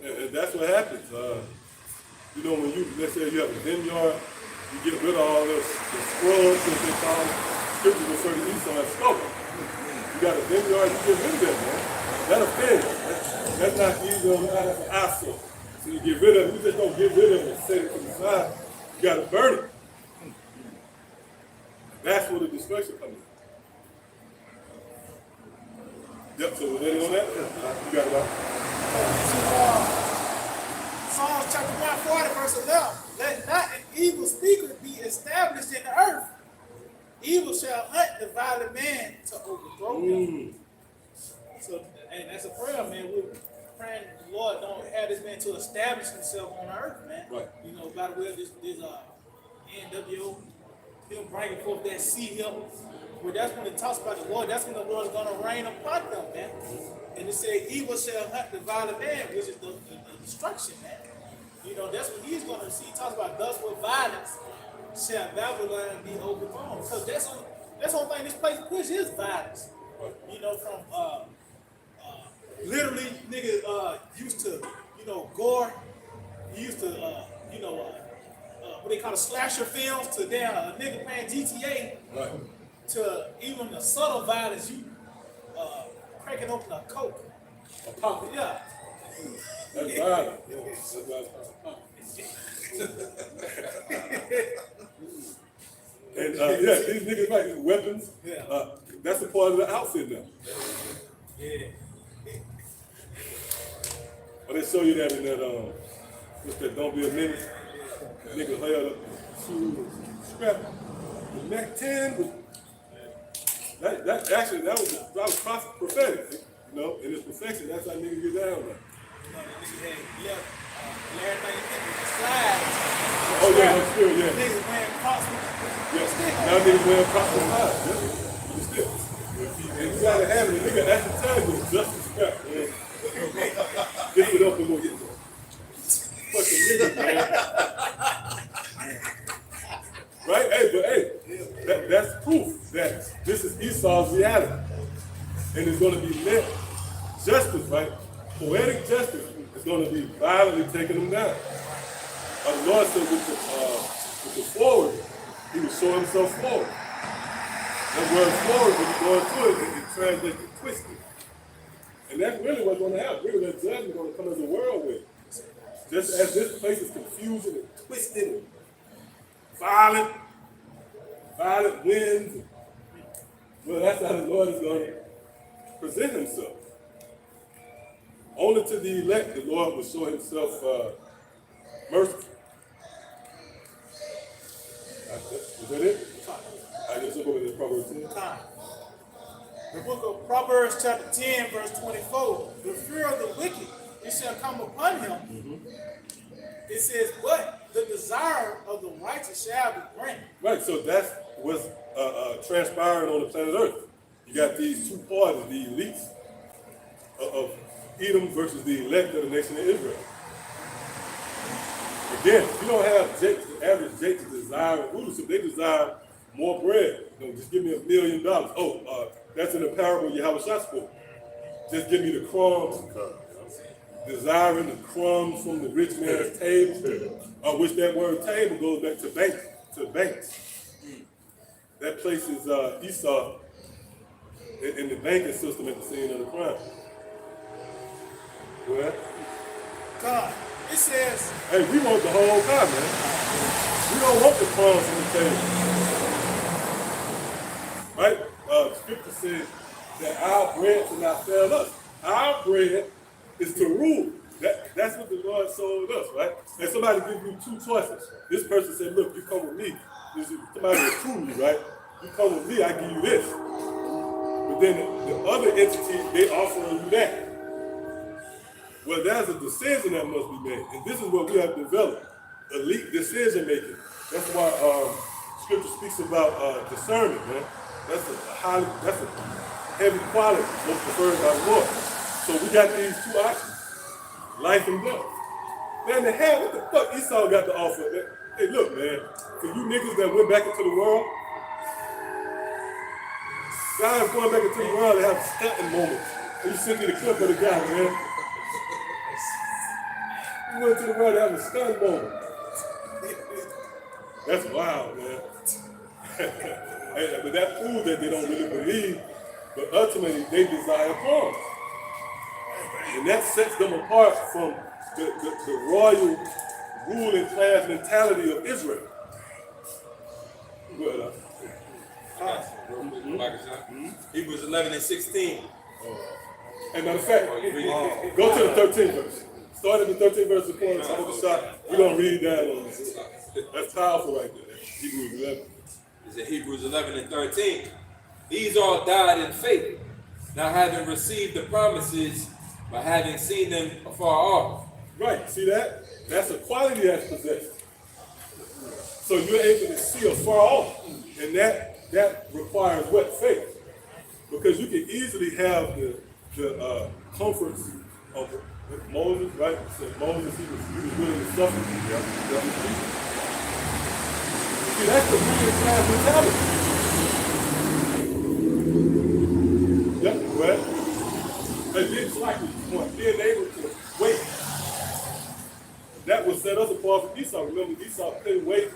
And that's what happens. You know, when let's say you have a vineyard, you get rid of all the scrubs, as they call it. Scripture refer to Esau as stubble. You got a vineyard, you get rid of that, man. That offends. That's not easy on that, that's an eyesore. So you get rid of it, you just don't get rid of it and set it to the side. You got to burn it. That's where the destruction comes in. Yep, so was anything on that? You got it out. Psalms chapter 140, verse 11. Let not an evil speaker be established in the earth. Evil shall hunt the violent man to overthrow him. So, and that's a prayer, man. We're praying the Lord don't have this man to establish himself on earth, man. Right. You know, by the way, this NWO, him bringing forth that sea hill. Well, that's when it talks about the Lord. That's when the Lord is going to reign upon them, man. And it says, evil shall hunt the violent man, which is the destruction, man. You know, that's what he's going to see. He talks about thus with violence shall Babylon be overthrown. Because that's the whole thing this place push is violence. You know, from literally niggas used to, you know, gore. You used to, you know, what they call a slasher films to down a nigga playing GTA. Right. To even the subtle violence, you cracking open a Coke. A pop. Yeah. That's violent. Yeah, that's violent. And yeah, these niggas like weapons. Yeah. That's a part of the outfit now. Yeah. But they show you that in that what's that? Don't be a menace. Niggas held up shoes, scrap. The Mac 10 was that actually that was prophetic, you know, in its perfection. That's how niggas get down now. You know, the nigga had left Larry thing with the slides. Oh yeah, that's true, yeah. Niggas wearing Crocs with Yeah. Now niggas wearing prophesied. Yeah. But still. And you gotta have it. Nigga actually tell you justice crap, man. Lift it up a little bit. Fucking niggas, man. Right? Hey, but hey, that's proof that this is Esau's reality. And it's going to be met justice, right? Poetic justice is going to be violently taking them down. The Lord said with the forward, he would show himself forward. That word forward, when you go into it, it translates to twisted. And that's really what's going to happen. Really, that judgment is going to come as a whirlwind. Just as this place is confusing and twisted and violent winds. Well, that's how the Lord is going to present himself. Only to the elect, the Lord will show himself merciful. Is that it? I guess we'll go with Proverbs 10. Time. The book of Proverbs chapter 10, verse 24. The fear of the wicked, it shall come upon him. It says, but the desire of the righteous shall be granted. Right, so that's what's transpiring on the planet Earth. You got these two parties, the elites of Edom versus the elect of the nation of Israel. Again, you don't have Jakes, the average Jakes desire rulership. They desire more bread. You know, just give me $1 million. Oh, that's in the parable Yahweh spoke. Just give me the crumbs. Desiring the crumbs from the rich man's table, which that word table goes back to banks. That place is Esau in the banking system at the scene of the crime. Go ahead. God, it says, Hey, we want the whole time, man. We don't want the crumbs from the table. Right? Scripture says that our bread shall not fail us. Our bread is to rule. That's what the Lord sold us, right? And somebody gives you two choices. This person said, look, you come with me. This is somebody that's true, right? You come with me, I give you this. But then the other entity, they offering you that. Well, there's a decision that must be made. And this is what we have developed. Elite decision making. That's why scripture speaks about discernment, man. That's a heavy quality, most preferred by the Lord. So we got these two options, life and death. Man, the hell, what the fuck Esau got to offer? Man? Hey, look, man, for you niggas that went back into the world, guys going back into the world, they have stunting moments. And you sent me the clip of the guy, man. You went to the world, they have a stunt moment. That's wild, man. But that proves that they don't really believe, but ultimately they desire crumbs. And that sets them apart from the royal ruling class mentality of Israel. Well, Hebrews 11 and 16. and matter of fact, go to the 13th verse. Start at the 13th verse of the we're going to read that on this. That's powerful right there. Hebrews 11. It's in Hebrews 11 and 13. These all died in faith, not having received the promises, but having seen them afar off. Right, see that? That's a quality that's possessed. So you're able to see afar off. And that requires what? Faith. Because you can easily have the comforts of Moses, right? So Moses, he was willing to suffer. See, that's the ruling class mentality. Yep, right? And it's like being able to wait. That was set us apart from Esau. Remember, Esau couldn't wait.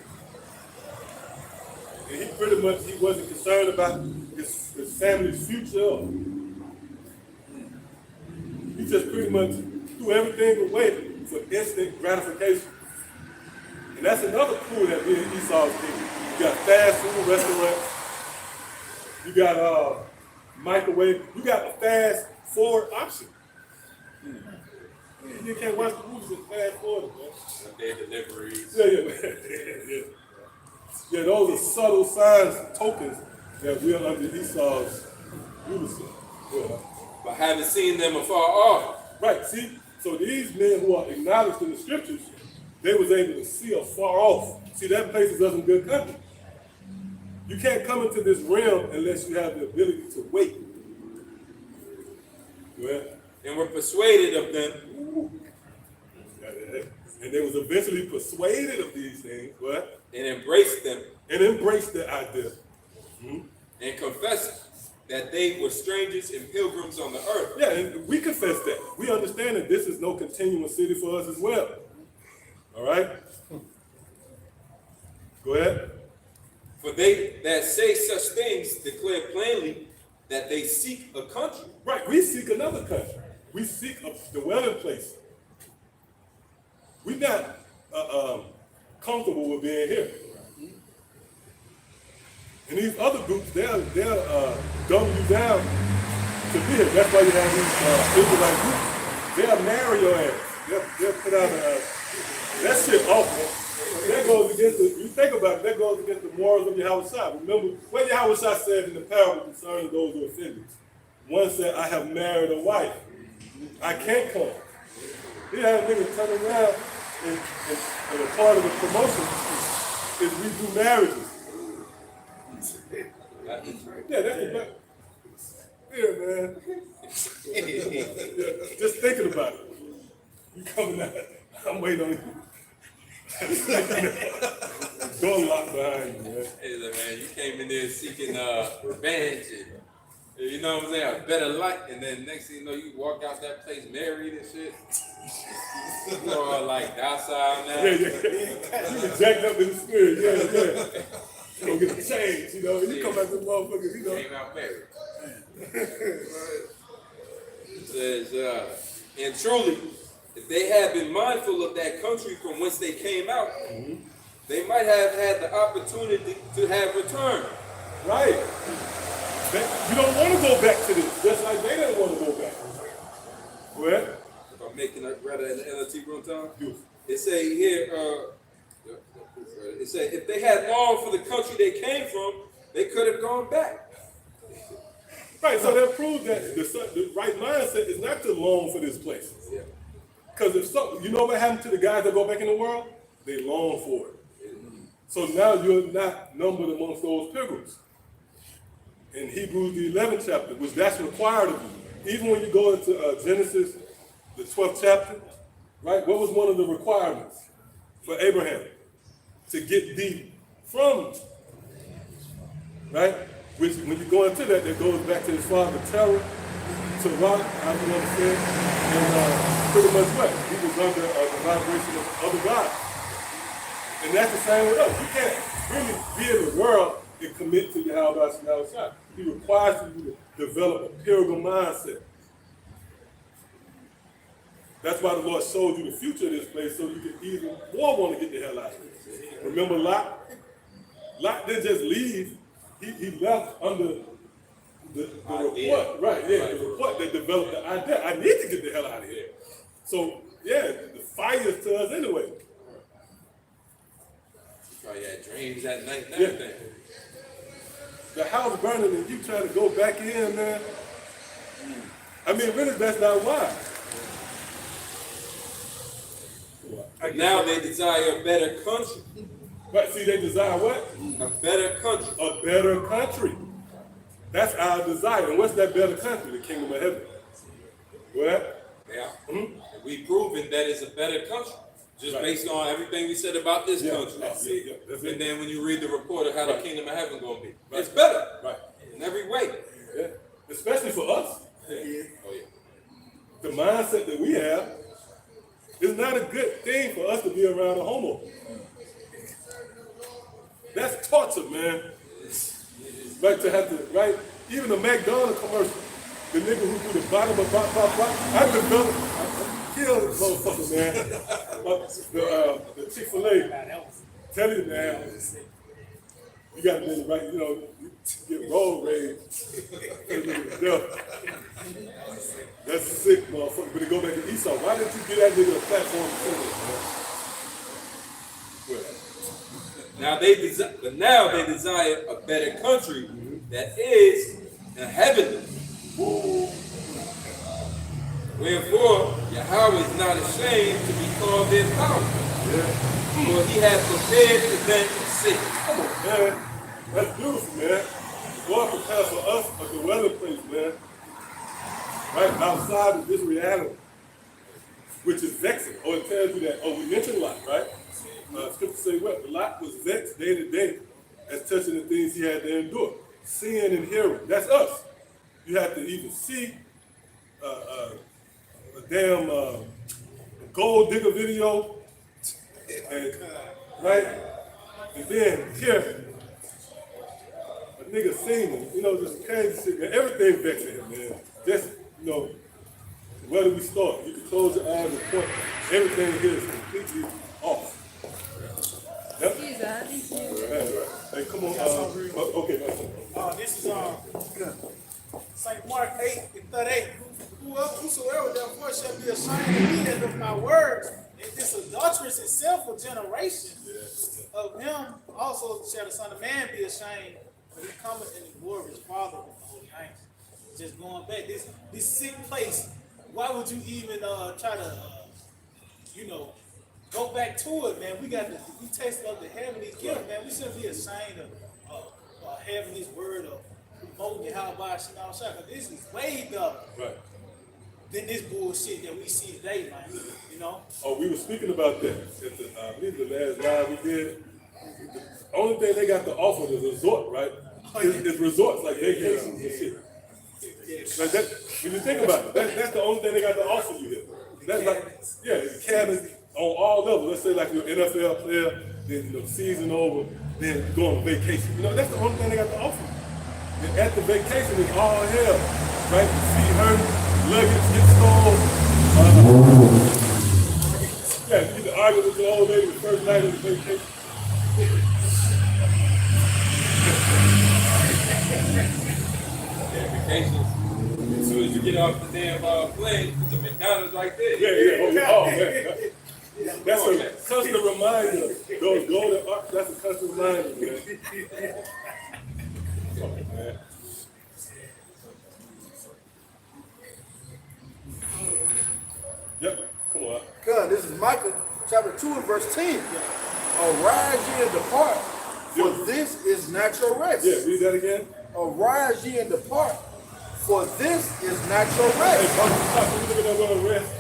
And he wasn't concerned about his family's future. He just pretty much threw everything away for instant gratification. And that's another clue that being Esau's kingdom. You got fast food restaurants. You got microwave. You got a fast forward option. You can't watch the movies in fast forward, man. Their deliveries. Yeah. Yeah, those are subtle signs and tokens that we are under Esau's rulership. Yeah. But having seen them afar off. Right, see? So these men who are acknowledged in the scriptures, they was able to see afar off. See, that places us in good company. You can't come into this realm unless you have the ability to wait. Well, And were persuaded of them and they was eventually persuaded of these things, what? and embraced them And embraced the idea. and confessed that they were strangers and pilgrims on the earth. Yeah, and we confess that. We understand that this is no continuous city for us as well. All right? Go ahead. For they that say such things declare plainly that they seek a country. Right, we seek another country. We seek a dwelling place. We're not comfortable with being here. And these other groups, they'll dumb you down to be here. That's why you have these Israelite groups. They'll marry your ass. They'll put out that shit awful. That goes against you think about it, that goes against the morals of Yahushua. Remember what Yahushua said in the parable concerning those who offended. One said, I have married a wife. I can't come. He had a nigga turn around and a part of the promotion is we do marriages. Yeah, that's the best. Yeah, man. Just thinking about it. You coming out. I'm waiting on you. Door locked behind you, man. Hey, look, man, you came in there seeking revenge and, you know what I'm saying, a better life, and then next thing you know, you walk out that place married and shit. You all like docile now. Yeah. You get jacked up in the spirit, yeah. You don't get the change, you know. You come back to the motherfuckers, you know. Came out married. It says, and truly, if they had been mindful of that country from whence they came out, they might have had the opportunity to have returned. Right. You don't want to go back to this, just like they didn't want to go back. Well, If I'm making a rather in the NLT room time, beautiful. it say here, it say if they had longed for the country they came from, they could have gone back. Right, so that proves that the right mindset is not to long for this place. Yeah. Because if so, you know what happened to the guys that go back in the world? They long for it. So now you're not numbered amongst those pilgrims. In Hebrews the 11th chapter, which that's required of you. Even when you go into Genesis, the 12th chapter, right? What was one of the requirements for Abraham? To get thee from, right? Which, when you go into that, that goes back to his father Terah, to rock, how you want to say it, and pretty much what? He was under the vibration of other gods. And that's the same with us. You can't really be in the world and commit to Yahweh. He requires you to develop a pilgrim mindset. That's why the Lord showed you the future of this place so you can even more want to get the hell out of it. Remember Lot? Lot didn't just leave. He left under the report. Right, yeah, the report that developed the idea. I need to get the hell out of here. So, yeah, the fire is to us anyway. Probably had dreams at night and Yeah. everything. The house burning and you trying to go back in, man. I mean, really, that's not why. Now they desire a better country. Right, see, they desire what? A better country. A better country. That's our desire. And what's that better country? The kingdom of heaven. What? Yeah. And we've proven that it's a better country. Just Right. based on everything we said about this Yeah, country. that's it, yeah, that's it. And then when you read the report of how the Right. kingdom of heaven gonna be. Right. It's better. Right. In every way. Yeah. Especially for us. Oh yeah. The mindset that we have is not a good thing for us to be around a homo. That's torture, man. Right, to have to, right? Even the McDonald's commercial, the nigga who do the bottom of I developed, I killed this motherfucker, man. The Chick-fil-A, tell you, man, you gotta be right, you know, you get road rage. That's sick, motherfucker. But to go back to Esau, why didn't you give that nigga a platform to say that, man? Now they desire a better country that is a heavenly. Wherefore Yahweh is not ashamed to be called their power. For he hath prepared for them a city. Come on, man. That's beautiful, man. God prepared for us a dwelling place, man. Right outside of this reality, which is vexing. Or it tells you that, we mentioned Lot, right? Scripture say what? Lot was vexed day to day as touching the things he had to endure. Seeing and hearing. That's us. You have to even see a damn gold digger video, and, right? And then hear a nigga singing, just crazy shit, man. Everything vexing him, man. Just, where do we start? You can close your eyes and point. Everything here is completely off. Yep. Hey, come on. Okay. This is St. Mark 8:38. Whosoever therefore shall be ashamed of me and of my words in this adulterous and sinful generation, of him also shall the Son of Man be ashamed when he cometh in the glory of his Father with the holy angels. Just going back, this sick place. Why would you even try to, go back to it, man? We tasted of the heavenly gift, man. We shouldn't be ashamed of having this word of promoting the how by Shinal Shaka. This is way better than this bullshit that we see today, man. Oh, we were speaking about that at I believe the last live we did. The only thing they got to offer is resort, right? It's resorts like vacations and shit. Like that, when you think about it, that's the only thing they got to offer you here. That's like, it's cabins on all levels. Let's say like you're an NFL player, then the season over, then you go on vacation. That's the only thing they got to offer you. And at the vacation is all hell, right? You see hurt, luggage get stolen. You get to argue with your old lady the first night of the vacation. Vacations. As soon as you get off the damn plane, the McDonald's right there. Yeah. That's a constant reminder. Those golden arcs, that's a constant reminder, man. Come on, man. Yep, come on. God, this is Micah chapter 2 and verse 10. Arise ye and depart, for this is natural rest. Yeah, read that again. Arise ye and depart, for this is natural rest. Hey, look at that word rest.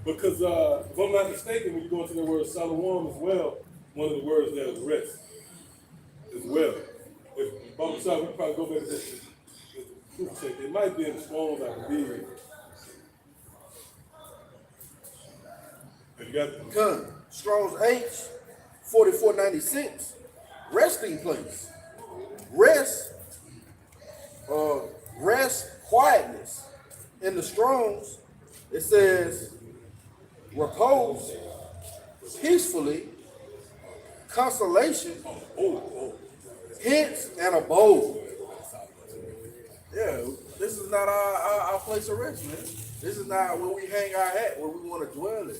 Because if I'm not mistaken, when you go into the word Shalom as well, one of the words there is rest as well. If Bible Shop, we probably go back to this proof check. It might be in the Strong's, I believe. Have you got it? Come, Strong's H 4496. Resting place. Rest, quietness. In the Strong's, it says repose, peacefully, consolation, hence and abode. Yeah, this is not our place of rest, man. This is not where we hang our hat, where we want to dwell in,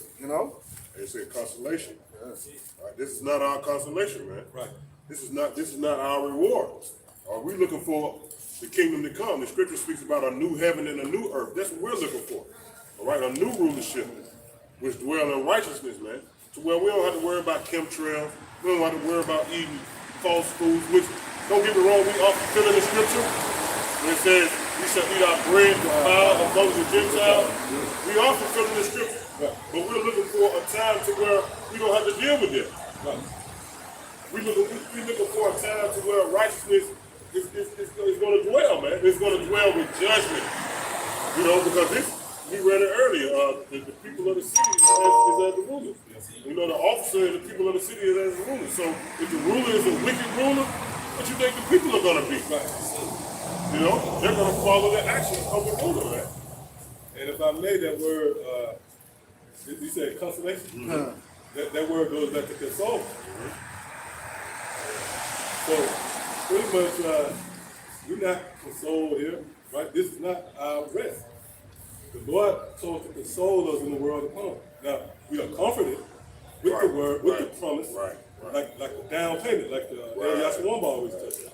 They said consolation. Right, this is not our consolation, man. Right. This is not our reward. Are we looking for the kingdom to come? The scripture speaks about a new heaven and a new earth. That's what we're looking for. All right, a new rulership, which dwell in righteousness, man. To where we don't have to worry about chemtrails. We don't have to worry about eating false foods, which, don't get me wrong, we often feel in the scripture when it says we shall eat our bread defiled among the Gentiles. We often feel in the scripture. But we're looking for a time to where we don't have to deal with it. We're looking for a time to where righteousness is going to dwell, man. It's going to dwell with judgment. Because we read it earlier. The people of the city is as the rulers. The officer and the people of the city is as the rulers. So if the ruler is a wicked ruler, what you think the people are going to be? They're going to follow the actions of the ruler, man. And if I made that word, you said consolation? That word goes back to console. So pretty much we're not consoled here, right? This is not our rest. The Lord told us to console us in the world to come. Now, we are comforted with the word, with the promise, like the down payment, like the Yashawamba always tells us.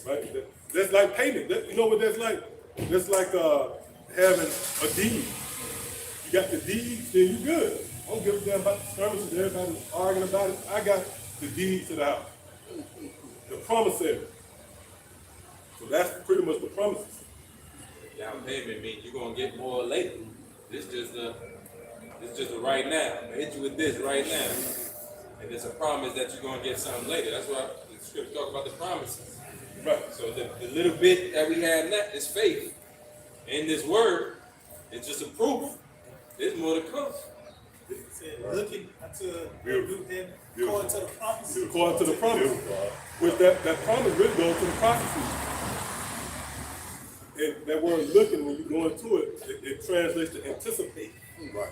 Right? That's like payment. You know what that's like? That's like having a deed. You got the deed, then you good. I don't give a damn about the skirmishes, everybody's arguing about it. I got the deed to the house. The promissory. So that's pretty much the promises. Down payment means you're gonna get more later. This just the right now. I'm gonna hit you with this right now. And it's a promise that you're gonna get something later. That's why the scripture talk about the promises. Right. So the little bit that we have now is faith. In this word, it's just a proof. There's more to come. It said, looking unto Beautiful. and Beautiful. according to the promise. According to the promise. Which that promise really goes to the prophecy. And that word looking, when you go into it, it translates to anticipate. Right.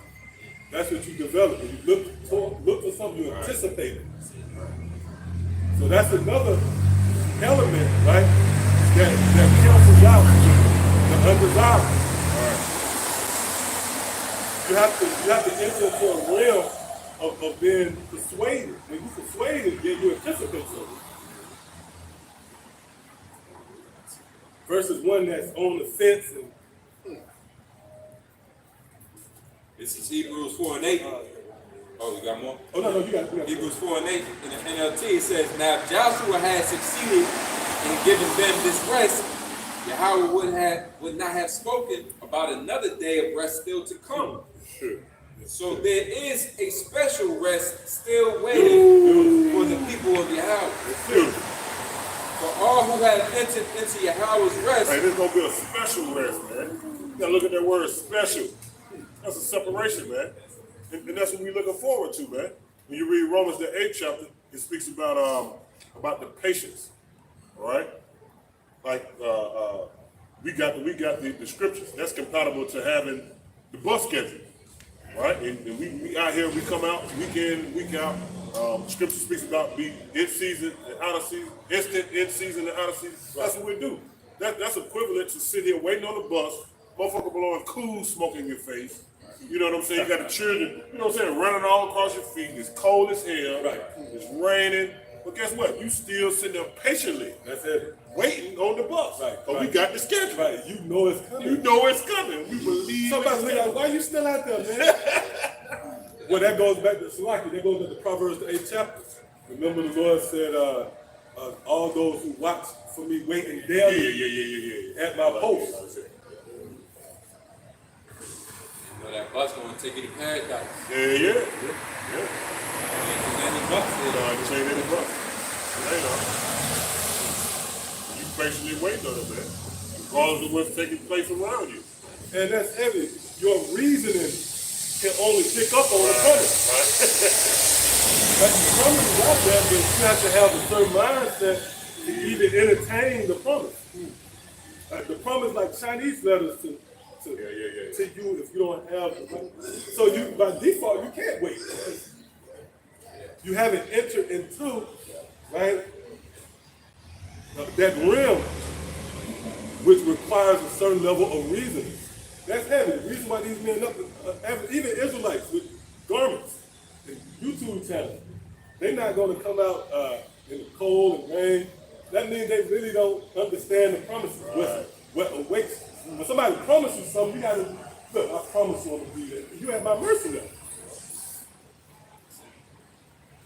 That's what you develop. When you look for something, you anticipate it. So that's another element, right? That cancels out the undesirable. You have to enter into a realm of being persuaded. When you persuaded, then you anticipate something. Versus one that's on the fence and This is Hebrews 4 and 8. Oh, you got more? oh no, you got Hebrews 4 and 8 in the NLT, it says, now if Joshua had succeeded in giving them this rest, Yahweh would not have spoken about another day of rest still to come. Sure. So there is a special rest still waiting for the people of Yahweh. For all who have entered into Yahweh's rest, Hey, there's gonna be a special rest, man. You gotta look at that word special. That's a separation, man. And that's what we're looking forward to, man. When you read Romans the 8th chapter, it speaks about the patience. All right? Like we got the scriptures. That's compatible to having the bus schedule. Right? And we out here, we come out week in, week out. Scripture speaks about be in season and out of season, instant in season and out of season. That's what we do. That's equivalent to sit here waiting on the bus, motherfucker blowing cool smoke in your face. You know what I'm saying? You got the children, you know what I'm saying, running all across your feet. It's cold as hell. Right. It's raining. But guess what? You still sitting there patiently That's it. waiting on the bus. Right, But we right. got the schedule. Right. You know it's coming. You know it's coming. We believe Somebody's it's like, coming. why you still out there, man? Well, that goes back to Salaki. That goes back to Proverbs the 8th chapter. Remember the Lord said, all those who watch for me waiting daily Yeah. at my post. you know that bus gonna take you to paradise. Yeah. And any bus This ain't any bus. It ain't on. You patiently waiting on it, man. Regardless of what's taking place around you. And that's heavy. Your reasoning can only pick up on the promise. Like the promise is out there, but you have to have a certain mindset to even entertain the promise. The promise, like Chinese letters to you if you don't have the promise. So you, by default, you can't wait. You haven't entered into, right, that realm which requires a certain level of reasoning. That's heavy. The reason why these men, even Israelites with garments and YouTube channels, they're not going to come out in the cold and rain. That means they really don't understand the promises. What awaits. When somebody promises you something, you got to, look, I promise you I'm going to be there. You have my mercy now.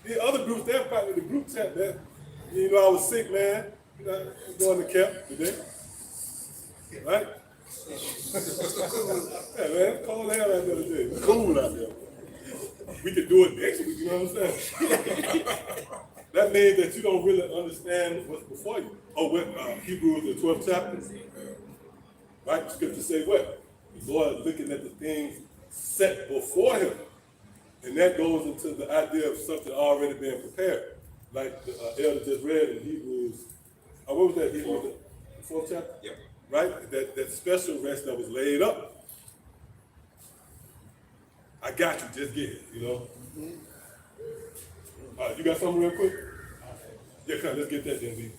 The other groups, they're probably the group chat, man. You know, I was sick, man. You know, I'm going to camp today. Right? Yeah, man, cold hell out there today. It's cool out there. We could do it next week, you know what I'm saying? That means that you don't really understand what's before you. Oh, what, Hebrews, the 12th chapter. Right? The scripture say what? The Lord is looking at the things set before him. And that goes into the idea of something already being prepared. Like the elder just read in Hebrews, what was that, Hebrews, the 4th chapter? Yep. Right? That special rest that was laid up. I got you, just get it, you know? All right, you got something real quick? Yeah, come on, let's get that then, B.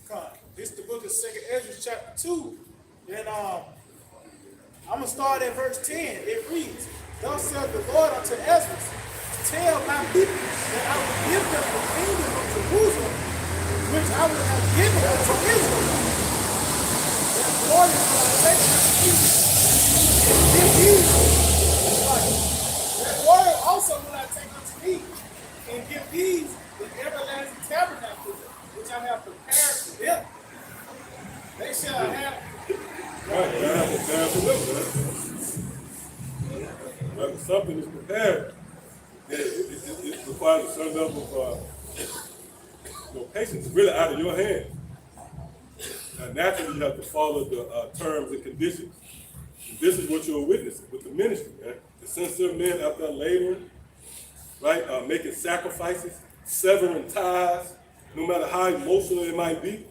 This is the book of 2nd Ezra chapter 2. And I'm going to start at verse 10. It reads, thus said the Lord unto Ezra, tell my people that I will give them the kingdom of Jerusalem, which I would have given unto Israel. And the Lord is going to take my people and give these. That word also will I take unto thee, and give these the everlasting tabernacle, which I have prepare for them, man. When something is prepared, it requires a certain level of patience. It's really out of your hands. Naturally, you have to follow the terms and conditions. This is what you're witnessing with the ministry, man. The sincere men out there laboring, right? Making sacrifices, severing ties, no matter how emotional it might be.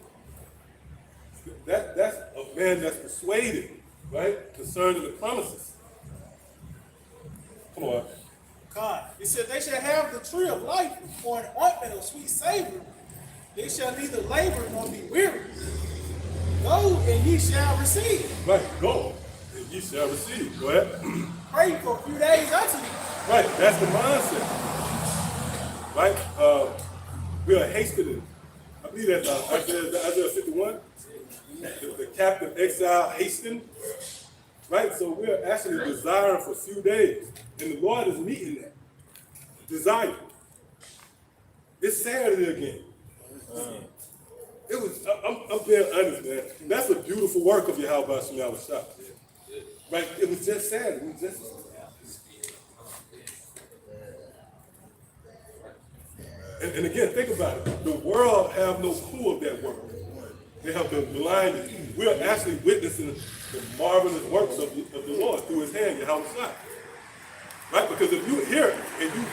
That's a man that's persuaded, right? Concerning the promises. Come on. God, it said they shall have the tree of life for an ointment of sweet savor. They shall neither labor nor be weary. Go and ye shall receive. Right, go, and ye shall receive. Go ahead. Pray for a few days unto you. Right, that's the mindset. Right? We are hasted. I believe that's Isaiah 51. The captive exile hastened. Right? So we are actually desiring for a few days. And the Lord is meeting that. Desire. It's Saturday again. It was, I'm being honest, man. That's a beautiful work of Yahweh Shema Shah. Right? It was just Saturday. It was just. And again, think about it. The world have no clue of that work. They have been blinded. We are actually witnessing the marvelous works of the Lord through his hand, Yahweh Shah. Right? Because if you're here and you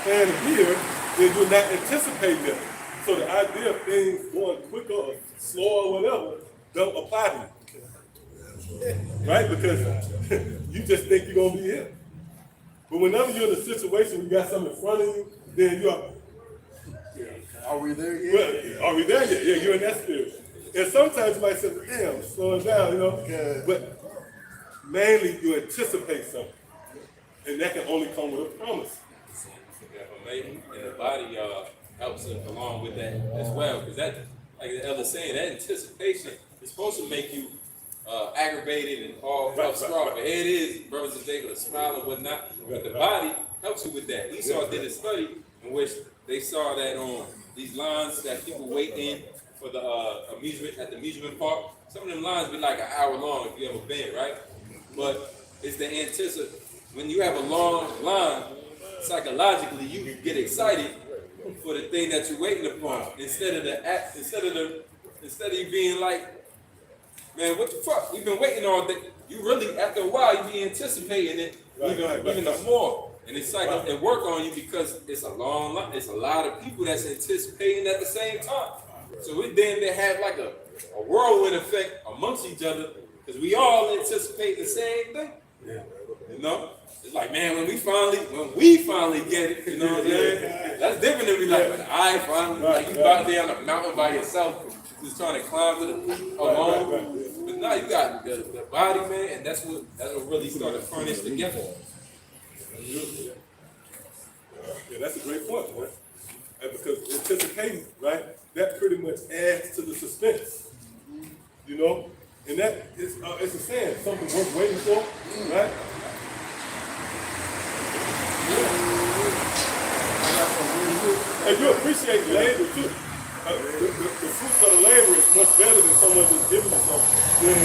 plan to be here, then you're not anticipating them. So the idea of things going quicker or slower or whatever don't apply to you. Right? Because you just think you're going to be here. But whenever you're in a situation where you got something in front of you, then you're, Are we there yet? well, are we there yet? Yeah, you're in that spirit. And sometimes you might say, damn, slow it down, you know? Yeah. But mainly you anticipate something. And that can only come with a promise. And the body helps it along with that as well, because that, like the elder saying, that anticipation is supposed to make you aggravated and all distraught. But here it is, brothers and sisters, a smile and whatnot. But the body helps you with that. Esau did a study in which they saw that on these lines that people wait in for the amusement at the amusement park. Some of them lines be like an hour long if you ever been, right? But it's the anticipation. When you have a long line, psychologically you get excited for the thing that you're waiting upon instead of you being like, man, what the fuck? We've been waiting all day. You really, after a while, you be anticipating it even more. And it's like it work on you because it's a long line. It's a lot of people that's anticipating at the same time. So we then they have like a whirlwind effect amongst each other because we all anticipate the same thing. Yeah. You know? It's like, man, when we finally get it, you know what I'm saying? That's different than be like, when I finally, like you out there on a mountain by yourself, just trying to climb to the peak alone. But now you got the body, man, and that's what really started to furnish together. Yeah, that's a great point, man. And because anticipating, right, that pretty much adds to the suspense. You know? And that is, it's a saying, something worth waiting for, right? And you appreciate labor too. The fruits of the labor is much better than someone just giving you something than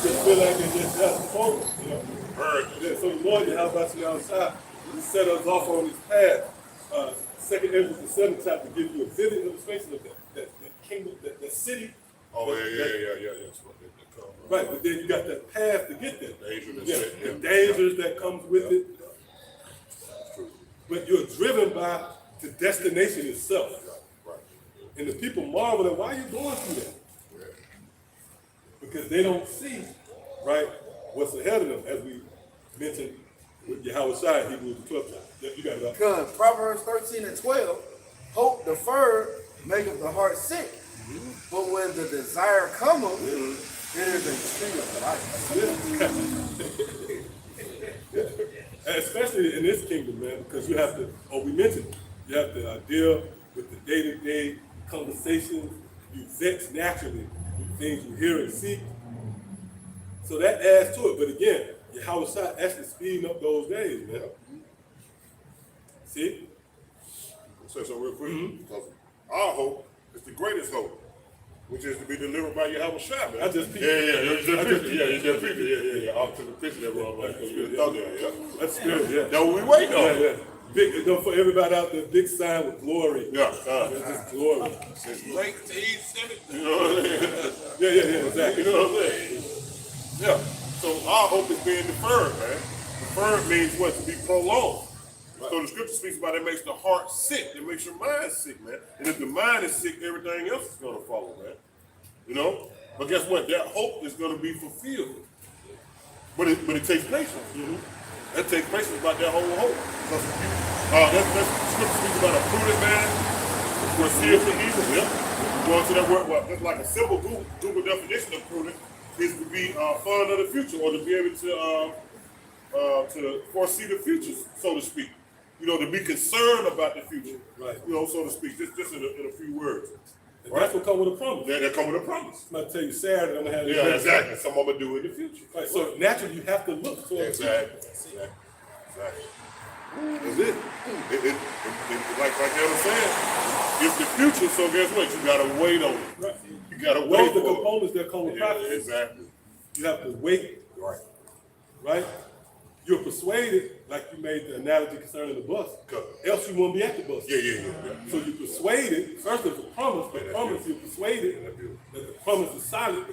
just feel like they just got the phone, you know. Yeah, so the Lord, how about you outside? He set us off on this path. 2nd Ezra, the 7th chapter, gives you a vivid illustration of that kingdom, that city. Oh, yeah. Right, but then you got that path to get there. The Yeah. dangers that comes with it. But you're driven by the destination itself. Right. And the people marvel at why are you going through that? Because they don't see, right, what's ahead of them, as we mentioned with Yahweh Shai, Hebrews the 12th chapter. Yep, you got it up. Because Proverbs 13:12, hope deferred maketh the heart sick. But when the desire cometh, it is a tree of life. And especially in this kingdom, man, because you have to, we mentioned, you have to deal with the day-to-day conversations. You vex naturally with things you hear and see. So that adds to it. But again, Yahweh Shai actually speeding up those days, man. Say so real quick. Because our hope is the greatest hope. which is to be delivered by Yahweh Shai, man. I just peeped. You just peeped it. Yeah. Off to the picture that we're like, you thought that, yeah. That's good, yeah. That's what we waiting on. Yeah. Big, you know, for everybody out there, big sign with glory. Yeah, It's just glory. it's late to eat, you know what I'm saying? Yeah, exactly. You know what I'm saying? Yeah. So our hope is being deferred, man. Deferred means what? To be prolonged. So the scripture speaks about it makes the heart sick. It makes your mind sick, man. And if the mind is sick, everything else is going to follow, man. You know? But guess what? That hope is going to be fulfilled. But it takes patience. That takes patience about that whole hope. That's scripture speaks about a prudent man will see it for evil. Yeah. Going to that word, well, that's like a simple Google definition of prudent is to be fond of the future or to be able to foresee the future, so to speak. You know, to be concerned about the future. Right. You know, so to speak. Just in a few words. And that's what comes with a promise. Yeah, that come with a promise. I'm going to tell you Saturday, I'm going to have Yeah, exactly. Some I'm gonna do in the future. Right. So naturally, you have to look for Exactly. That's it. Like they were saying, it's the future, so guess what? You gotta wait on it. Right. You gotta Those wait are the for components that come with it. prophecy. Exactly. You have to wait. Right? You're persuaded, like you made the analogy concerning the bus. Else you won't be at the bus. Yeah. So you're persuaded, first there's a promise, but promise you're persuaded that the promise is solid.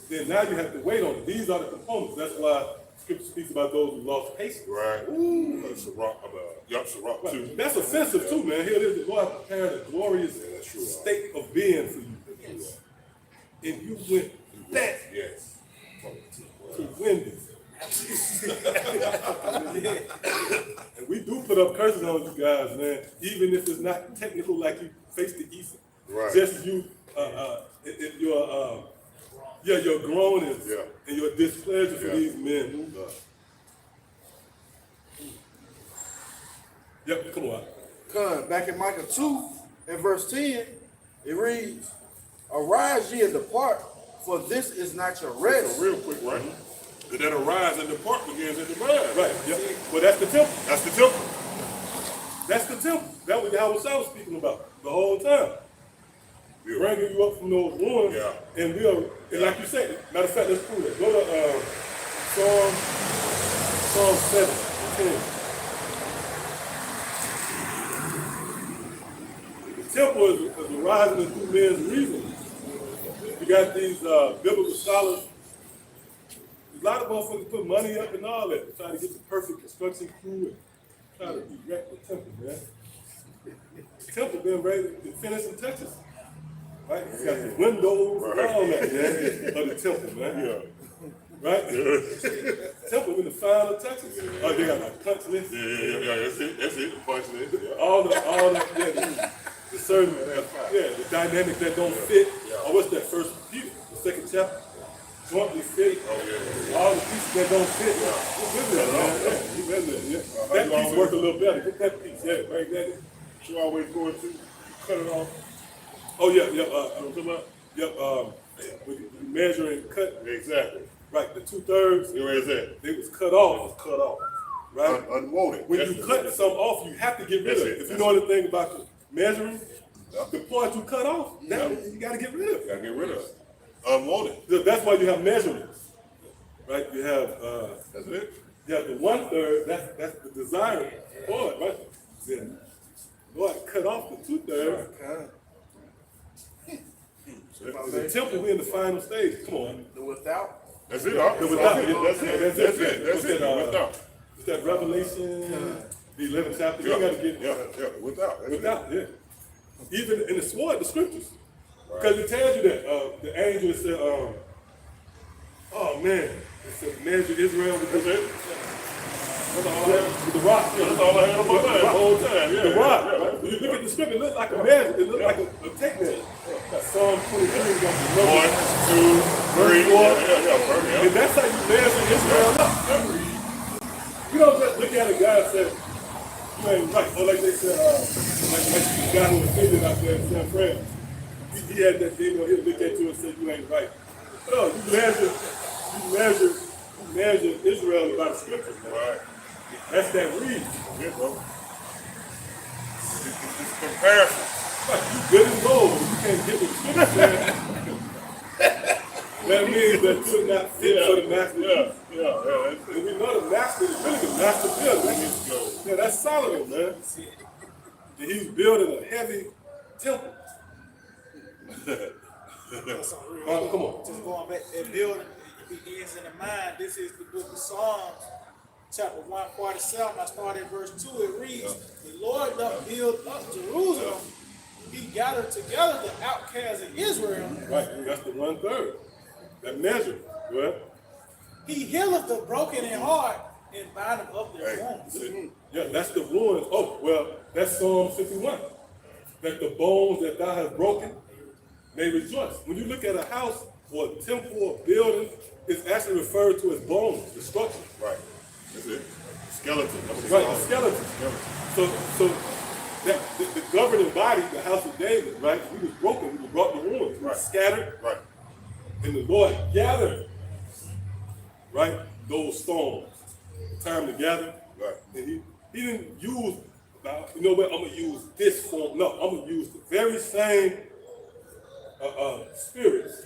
Then now you have to wait on it. These are the components. That's why scripture speaks about those who lost patience. Right. Sirach Right. too. That's offensive too, man. Here it is, the Lord prepared a glorious state of being for you. And you went back Yes. to win this. And we do put up curses on you guys, man. Even if it's not technical, like you face the east. Right. Just you, your groanings and your displeasure for these men. Yep, come on. Cause back in Micah 2 and verse 10, it reads, "Arise ye and depart, for this is not your rest." So real quick, right? And that arise and depart begins in the mind. Right, yep. Well, that's the temple. That's the temple. That's the temple. That's what Yahweh was speaking about the whole time. Bringing you up from those ruins. Yeah. And and like you said, matter of fact, let's prove it. Go to Psalm 7:10. The temple is arising through men's reason. You got these biblical scholars. A lot of motherfuckers put money up and all that, trying to get the perfect construction crew and try to erect the temple, man. The temple been ready to finish some touches. Right? It's got the windows and all that, man, of the temple, man. Yeah. Right? Temple with the final touches. Oh, they got like punch list. Yeah. That's it. The punch list. Yeah. All the certain, the dynamics that don't fit. Oh, what's that first Peter, the second chapter? Jointly fit. All the pieces that don't fit. That piece works a little better. Get that piece, right there. You always going to cut it off. Oh when you measure and cut. Exactly. Right, the 2/3. Where is that? They was cut off. Right? Unwanted. When you cut something off, you have to get rid of it. If you know anything about the measuring, the part you cut off, you got to get rid of it. Gotta get rid of it. Unwanted. That's why you have measurements, right? You have That's it. you have the 1/3. That's the desired part, right? Then Lord cut off the 2/3. The temple, we're in the final stage. Come on. The without. That's it. The without. That's it. That's it. Without. It's that Revelation, the 11th chapter. You got to get Without. yeah. Even in the sword, the scriptures. Because it tells you that the angel said, oh man, it said, measure Israel with the rock. That's all I had on my mind the whole time. The rock. Right? When you look at the scripture, it looks like a measure. It looks like a tape measure. Psalm 23 is going to be 1, 2, 3, 4. and that's how you measure Israel up. You don't just look at a guy and say, you ain't right. Or like they said, like the guy who was offended out there in San Fran. He had that thing where he'll look at you and say, you ain't right. No, you measure Israel by the scriptures, man. Right. That's that read. Yeah, bro. It's comparison. Right, you good as gold, but you can't get what the scripture said. That means that you're not fit for the master. And we know the master is really the master builder. Yeah, that's Solomon, man. And he's building a heavy temple. Come on. Just going back to that building, it begins in the mind. This is the book of Psalms, chapter 147. I start at verse 2. It reads, the Lord doth build up Jerusalem. He gathered together the outcasts of Israel. Right, that's the 1/3. That measure. Well, He healeth the broken in heart and bindeth up their wounds. yeah, that's the ruins. Oh, well, that's Psalm 51. That the bones that thou hast broken may rejoice. When you look at a house or a temple or a building, it's actually referred to as bones, the structure. Right. That's it. Skeleton. Right, the skeleton. So that the governing body, the house of David, right? We was broken. We was brought to ruins. Right. Scattered. Right. And the Lord gathered, right, those stones. Time to gather. Right. And he didn't use, you know what, I'm going to use this form. No, I'm going to use the very same spirits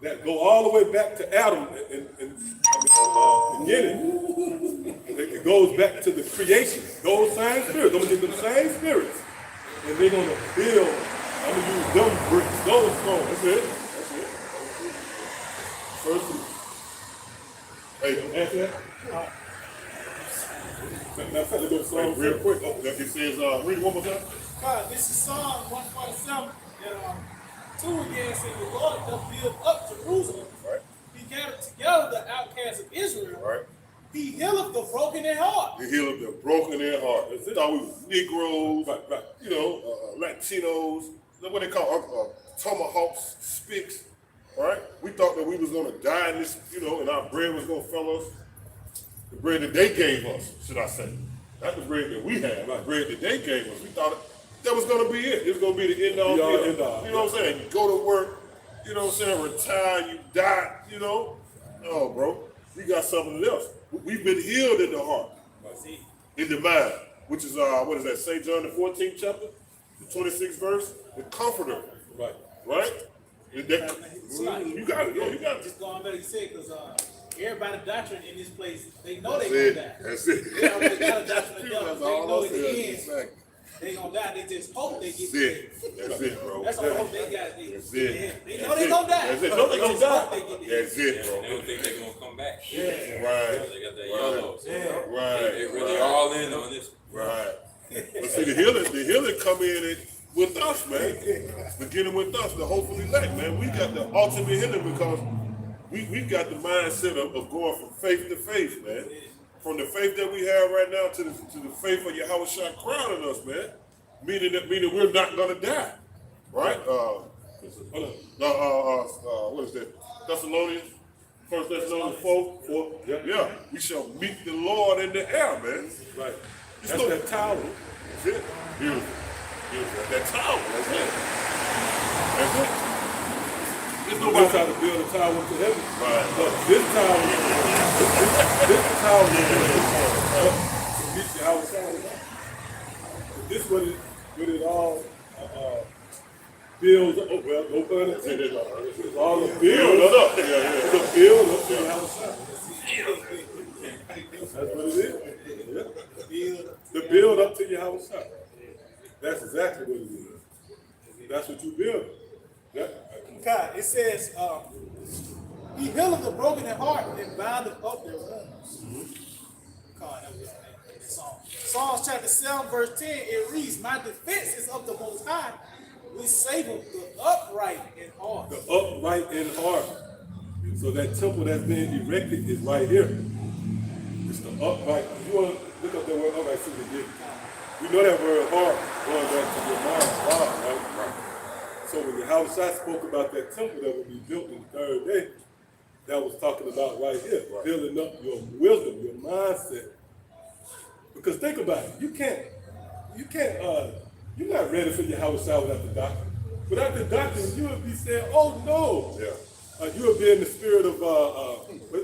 that go all the way back to Adam and beginning. It goes back to the creation. Those same spirits. I'm going to give them same spirits. And they're going to build, I'm going to use them bricks, those stones. That's it. First, Hey, answer that? hey, real quick. It says, read it one more time. God, this is Psalm 147. And 2 again says, the Lord doth build up Jerusalem. Right. He gathered together the outcasts of Israel. Right. He healeth the broken in heart. The heal of the broken in heart. They thought we was Negroes, Right. you know, Latinos, what they call tomahawks, spicks, right? We thought that we was gonna die in this, you know, and our bread was gonna fill us. The bread that they gave us, should I say. Not the bread that we had, the bread that they gave us. We thought that was gonna be it. It was gonna be the end all. Be all, be end all. You know what I'm saying? You go to work, you know what I'm saying, retire, you die, you know. No, bro. We got something else. We've been healed in the heart, in the mind, which is, what is that, St. John the 14th chapter, the 26th verse, the comforter, Right. right? You got it, you got it. Just going back to say, because everybody doctrine in this place, they know That's they it, gonna die. that's it. They already got a doctrine of devil. That's They all know I'm in the saying. end Exactly. they gonna die. They just hope they get That's there. it, that's it, bro. That's all the hope they got. That's it. They know they gonna die. That's it. Know they gonna just die. hope they get there. That's it, They bro. don't think they're gonna come back. Right. They got that yellow. So Right. they really all in on this. Right. But see, the healing come in with us, man. Beginning with us, the hopefully elect, man. We got the ultimate healing because we got the mindset of going from faith to faith, man. From the faith that we have right now to the faith of Yahweh Shah crowning us, man. Meaning we're not gonna die, right? What is that? Thessalonians, 1 Thessalonians 4. Yeah. We shall meet the Lord in the air, man. Right. It's That's no- that tower. That's it. Beautiful. That tower. That's it. That's it. There's Nobody nobody. trying to build a tower to heaven. Right. But this tower, this tower is meet you outside. This what it all builds up. Oh, well, no pun intended. It's all a build up. It's a build up to the outside. That's what it is. The build up to your house. That's exactly what it is. That's what you build. Yeah. God, it says, he healeth the broken in heart and bindeth up their wounds. God, that was that song. Psalms chapter 7, verse 10, it reads, my defense is of the Most High, which saveth the upright in heart. The upright in heart. So that temple that's being erected is right here. It's the upright. You want to look up that word upright, see what it is. We know that word heart going back to your mind, God, right? So when the house I spoke about that temple that will be built in the third day, that was talking about right here, building up your wisdom, your mindset. Because think about it, you're not ready for your house out without the doctor. Without the doctor, you would be saying, oh no. Yeah. You would be in the spirit of,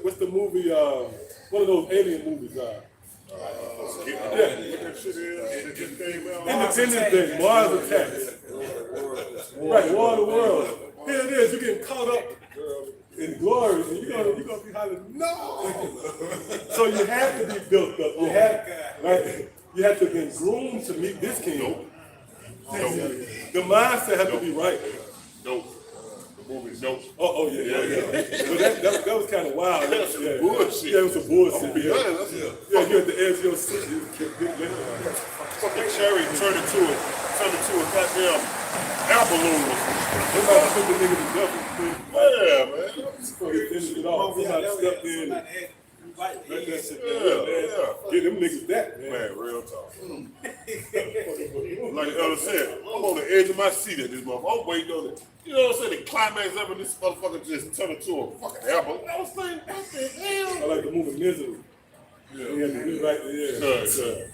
what's the movie, one of those alien movies, What that shit is, it just came out. Independence Day, Mars Attacks. Right, war of the world. Here it is, you're getting caught up in glory, and you're gonna be hollering, no! So you had to be built up. You had to have been groomed to meet this king. The mindset had to be right. Nope. The movie's nope. Oh yeah. But that was kind of wild. That's some Yeah. bullshit. Yeah, it was some bullshit. Yeah, Yeah, you're at the edge of your seat. fucking cherry turned into a goddamn air balloon or something. Somebody put the nigga to devil. Yeah, man. Before he finished it off, somebody stepped in and let that shit down, man. Get them niggas that, man. Man, real talk. Like the other said, I'm on the edge of my seat at this motherfucker. I'm waiting on it. You know what I'm saying? The climax of it, this motherfucker just turned into a fucking air balloon. I was thinking, what the hell? I like the movie Misery. Yeah, he had to rewrite the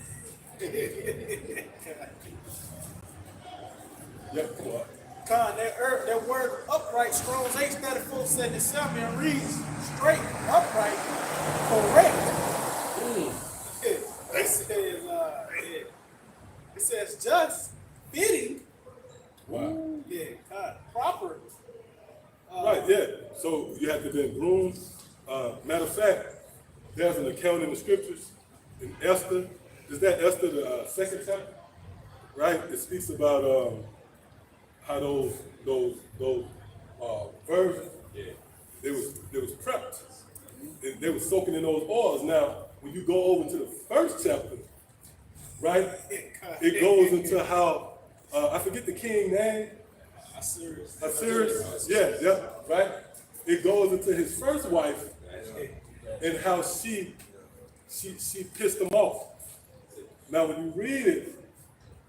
Yep, come on. Con, that word upright, Strong's 83477 and reads straight, upright, correct. It says just, fitting, Wow. yeah, proper. Right, yeah. So you have to be groomed. Matter of fact, there's an account in the scriptures in Esther. Is that Esther, the second chapter? Right? It speaks about how those virgins, they was prepped. They were soaking in those oils. Now, when you go over to the first chapter, right, it goes into how I forget the king name. Osiris. Yeah, right. It goes into his first wife and how she pissed him off. Now, when you read it,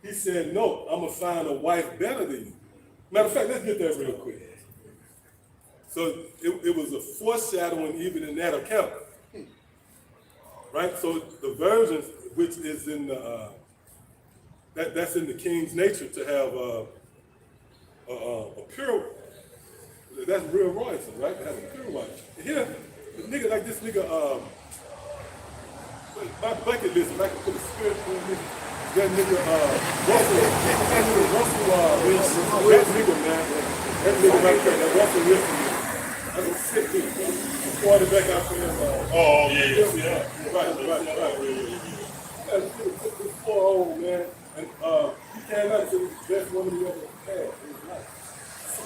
he said, "No, I'm gonna find a wife better than you." Matter of fact, let's get that real quick. So it was a foreshadowing even in that account, right? So the virgins, which is in the that's in the king's nature to have a pure. That's real royalty, right? To have a pure wife. And here, the nigga like this nigga. My bucket list, if I could put a spirit on this, that nigga, Russell Wilson, that nigga, man, that nigga right there, that Russell Wilson, that's a sick dude. The quarterback out for him. Oh, yeah. Right. That's this poor old man, and he came out to the best woman he ever had in his life.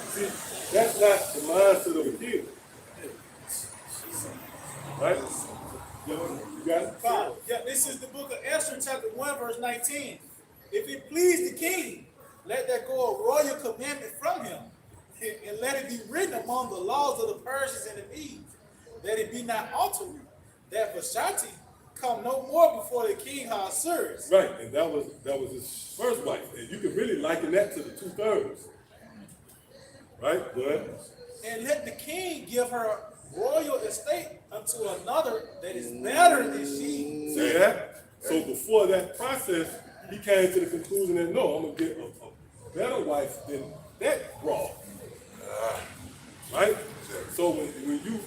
See, that's not the mindset of a kid. Right? You got it? Fine. Yeah, this is the book of Esther, chapter 1, verse 19. If it please the king, let there go a royal commandment from him, and let it be written among the laws of the Persians and the Medes, that it be not altered, that Vashti come no more before the king Ahasuerus. Right, and that was his first wife, and you can really liken that to the 2/3. Right, go ahead. And let the king give her royal estate unto another that is better than she. See that? So before that process, he came to the conclusion that no, I'm gonna get a better wife than that broad. Right? So when you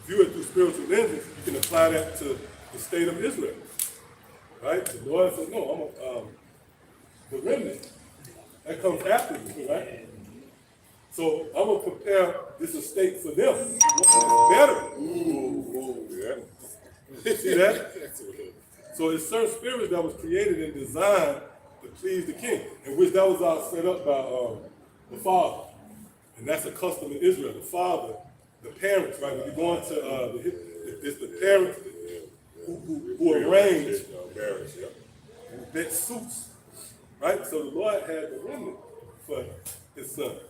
view it through spiritual lenses, you can apply that to the state of Israel. Right? The Lord said, no, I'm the remnant. That comes after you, right? So I'm gonna prepare this estate for them. One that's better. See that? So it's certain spirits that was created and designed to please the king, in which that was all set up by the father. And that's a custom in Israel. The father, the parents, right? When you go into it's the parents who arrange that suits, right? So the Lord had the remnant for his son.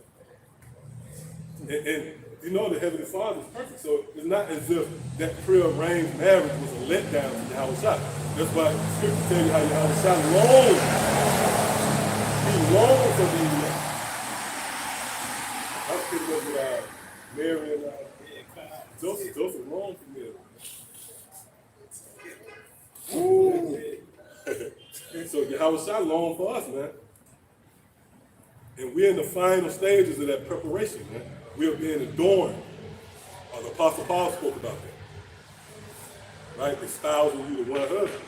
And you know the Heavenly Father is perfect, so it's not as if that prearranged marriage was a letdown to Yahushua. That's why the scripture tell you how Yahushua longed. He longed for the I'm picking up with Mary and Joseph longed for Mary. So Yahushua longed for us, man. And we're in the final stages of that preparation, man. We are being adorned. The Apostle Paul spoke about that. Right? Espousing you to one husband.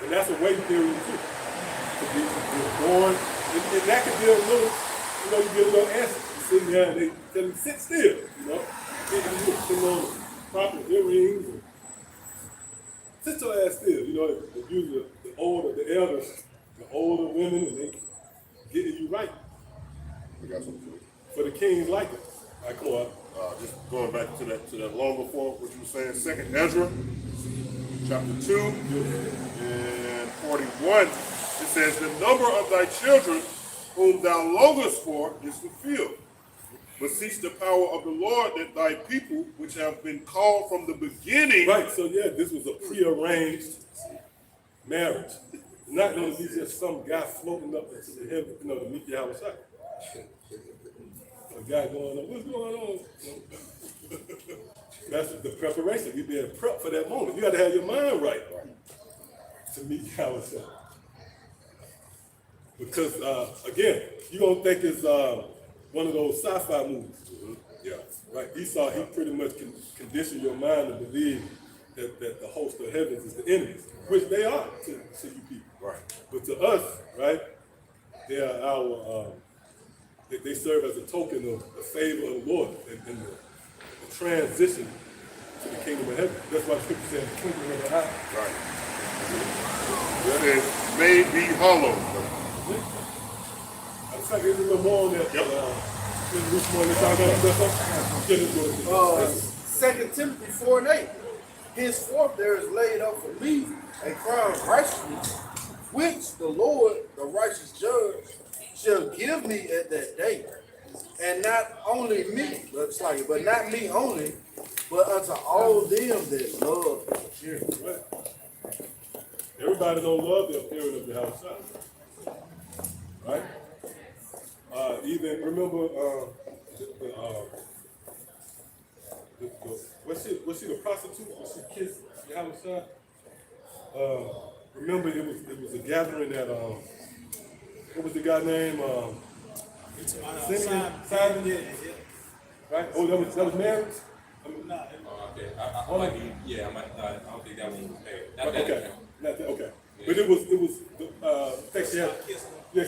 And that's a waiting period too. be born, and that could be a little, you get a little answer. You sitting there and they tell you, sit still, And you sitting on the proper earrings, and sit your ass still, they use the elders, the older women, and they getting you right. I got something for you. For the kings like it. All right, come on. Just going back to that longer form, what you were saying, Second Ezra, chapter 2 and 41. It says, the number of thy children whom thou longest for is fulfilled. Beseech the power of the Lord that thy people, which have been called from the beginning. Right, so yeah, this was a prearranged marriage. Not going to be just some guy floating up into the heaven, to meet you outside. A guy going on, what's going on? That's the preparation. You being prepped for that moment. You got to have your mind right to meet you outside. Because again, you don't think it's one of those sci-fi movies. Yeah, right. Esau, he pretty much conditioned your mind to believe that the host of heavens is the enemies, which they are to you people. Right. But to us, right, they are our, they serve as a token of the favor of the Lord and the transition to the kingdom of heaven. That's why the scripture says the twinkling of the eye. Right. It says, may be hollow. I was trying to get a little more on that. Yep. Which one is talking about? 2 Timothy 4 and 8. Henceforth there is laid up for me a crown of righteousness, which the Lord, the righteous judge, shall give me at that day. And not only me, but not me only, but unto all them that love him. Right. Everybody don't love the appearance of the outside. Right? Even remember was she the prostitute? Was she kissed the outside? Remember it was a gathering that what was the guy named Simon? Right? Oh, that was marriage? Oh, okay. I might be, yeah, I don't think that one was married. Not that Okay. account. Not that, okay. But it was I think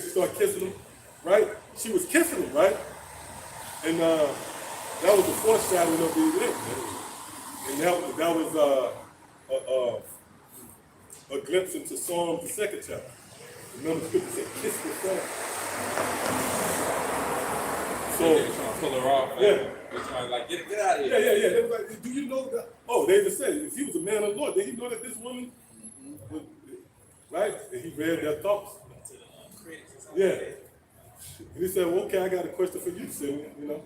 she started kissing him, right? She was kissing him, right? And that was the foreshadowing of the event, man. And that was a glimpse into Psalm the 2nd chapter. Remember the scripture said, kiss the son. They're trying to pull her off. Yeah. They're trying to like, get out of here. Yeah. They was like, do you know that? Oh, David said, if he was a man of the Lord, did he know that this woman was, right? And he read their thoughts. Yeah. And he said, well, okay, I got a question for you, Simeon,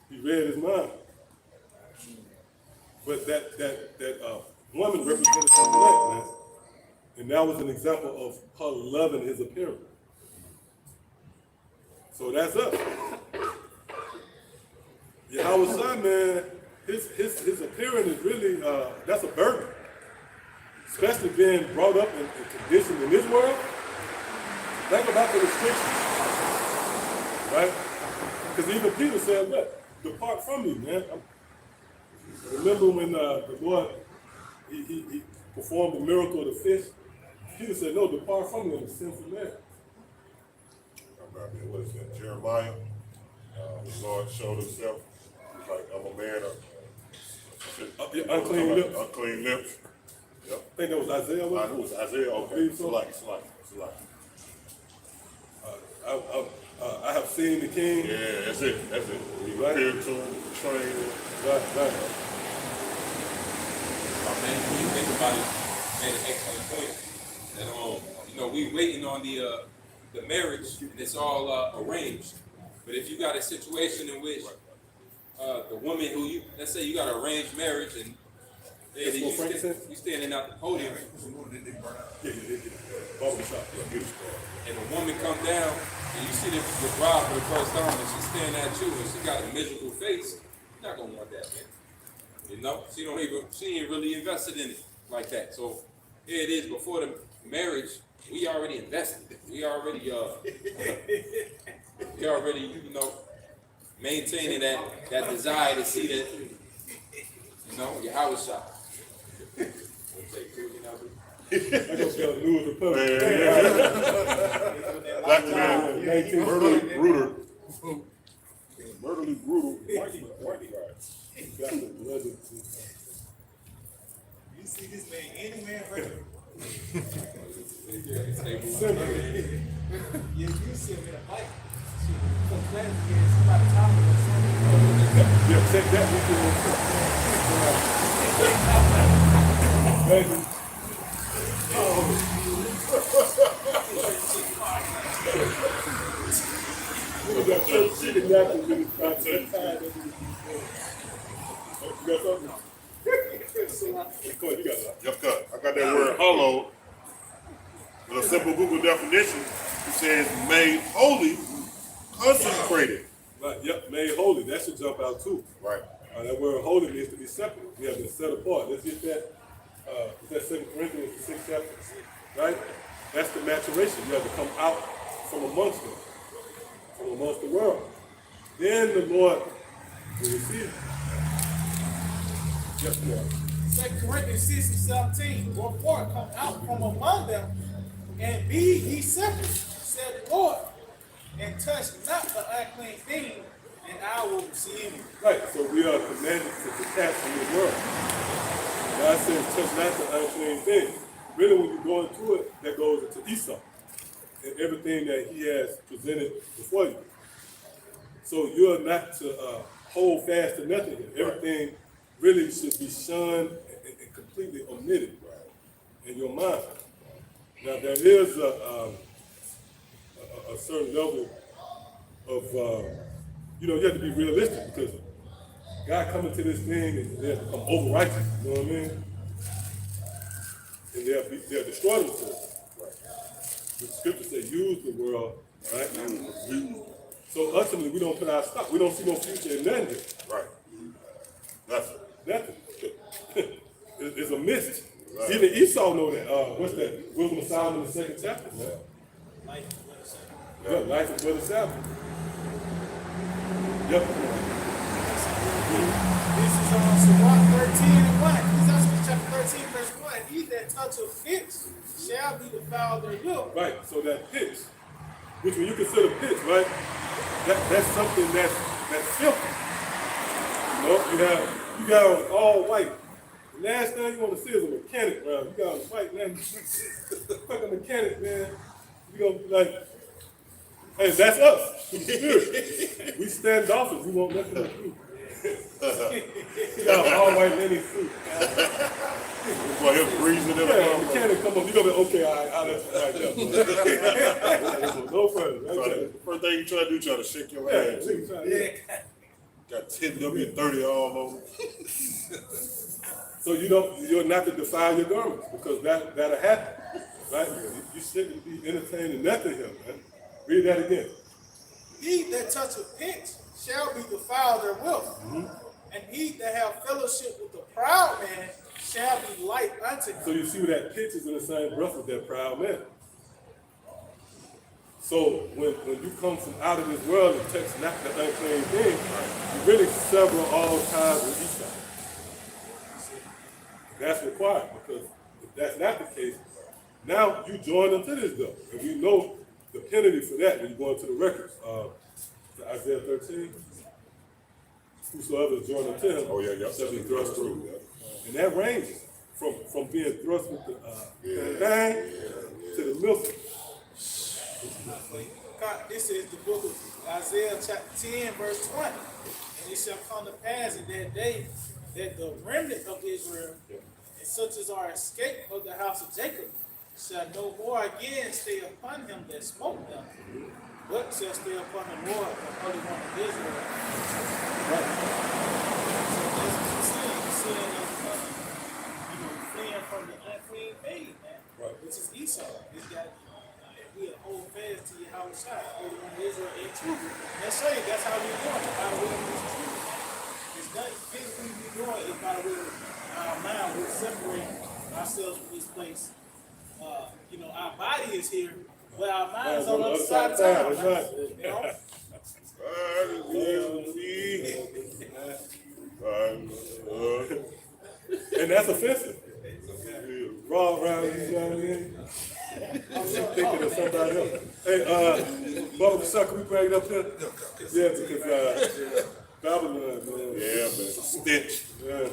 He read his mind. But that woman represented his neck, man. And that was an example of her loving his appearance. So that's us. Yahweh, man, his appearance is really, that's a burden. Especially being brought up and conditioned in this world. Think about the restrictions, right? Because even Peter said, what? Depart from me, man. Remember when the Lord, he performed the miracle of the fish? Peter said, no, depart from me, I'm a sinful man. What is that? Jeremiah. The Lord showed himself. He's like, I'm a man of Unclean lips. Unclean lips. Yep. I think that was Isaiah. It was Isaiah. Okay. It's a lot. I have seen the King. Yeah, that's it. He Right. appeared to him, trained him. Right. Man, when you think about it, made an excellent point. That we waiting on the marriage, and it's all arranged. But if you got a situation in which the woman who let's say you got an arranged marriage, and you standing at the podium, and the woman come down, and you see the bride for the first time, and she's staring at you, and she got a miserable face, you're not gonna want that, man. She ain't really invested in it like that. So here it is, before the marriage, we already invested. We already maintaining that desire to see that, your house shop. I go spell New Republic. Black man, murderly brutal. Murderly brutal. Whitey guy. Got the blood. You see this man anywhere but you see him in a bike. Some class again, somebody talking or something. Yeah, check that with you. Thank you. We got church chicken napkins in the front. You got something? Come on, you got something. Yep, cut. I got that word hollow. With a simple Google definition, it says made holy, consecrated. Right, yep, made holy. That should jump out too. Right. That word holy means to be separate. We have been set apart. Let's get that. Is that 2 Corinthians, the 6th chapter? Right? That's the maturation. You have to come out from amongst them, from amongst the world. Then the Lord will receive you. Yes, Lord. 2 Corinthians 6 and 17. Wherefore come out from among them and be ye separate, said the Lord, and touch not the unclean thing, and I will receive you. Right, so we are commanded to detach from the world. God says, touch not the unclean thing. Really, when you go into it, that goes into Esau and everything that he has presented before you. So you are not to hold fast to nothing. Everything really should be shunned and completely omitted in your mind. Now, there is a certain level of, you have to be realistic because God come into this thing and they have become over righteous, you know what I mean? And they'll destroy themselves. The scripture says, use the world, right? So ultimately, we don't put our stock. We don't see no future in nothing here. Right. Nothing. Nothing. It's a mist. Right. Even Esau know that. What's that? Wisdom of Solomon, the 2nd chapter. Like, Yeah, life is but a Sabbath. Yep. this is on Sirach 13 and 1. Ecclesiastes chapter 13, verse 1. He that toucheth pitch shall be defiled therewith. Right. So that pitch, which when you consider pitch, right, that's something that's filthy. You got on all white. The last thing you want to see is a mechanic, bro. You got on white, man. Fuck a mechanic, man. You gonna be like, hey, that's us. We standoffish. We want nothing to do. You got all white linen suit. Well, he'll breeze it in. Yeah, mechanic come up. You gonna be okay. I'll let you right there. No further. Right. First thing you try to do, try to shake your ass. Got 10W30 all over. So you're not to defile your garments because that'll happen, right? You shouldn't be entertaining nothing here, man. Read that again. He that toucheth pitch shall be defiled therewith, and he that have fellowship with the proud man shall be like unto him. So you see where that pitch is in the same breath with that proud man. So when you come from out of this world and touch not the unclean thing, you really sever all ties with Esau. That's required because if that's not the case, now you join them to this though. And we know the penalty for that when you go into the records. To Isaiah 13, whosoever is joined unto him shall be thrust through. And that ranges from being thrust with the bang to the milk. This is the book of Isaiah chapter 10 verse 20. And it shall come to pass in that day that the remnant of Israel and such as are escaped of the house of Jacob shall no more again stay upon him that smote them, but shall stay upon the Lord, the Holy One of Israel. Right. So that's what you're saying. You're saying fleeing from the unclean thing, man. Right. Which is Esau. This guy, we hold fast to your house side, Holy One of Israel and truth. That's right. That's how we're doing it. By the way of this truth. It's not physically we're doing it by the way of our mind. We're separating ourselves from this place. Our body is here, but our mind is on the other side of town. You know? And that's offensive. raw around, you know what I mean? I'm thinking of somebody else. Hey, Bubba Sucker, we bring it up here? Yeah, because Babylon, man. Yeah, man. Stench. Yeah.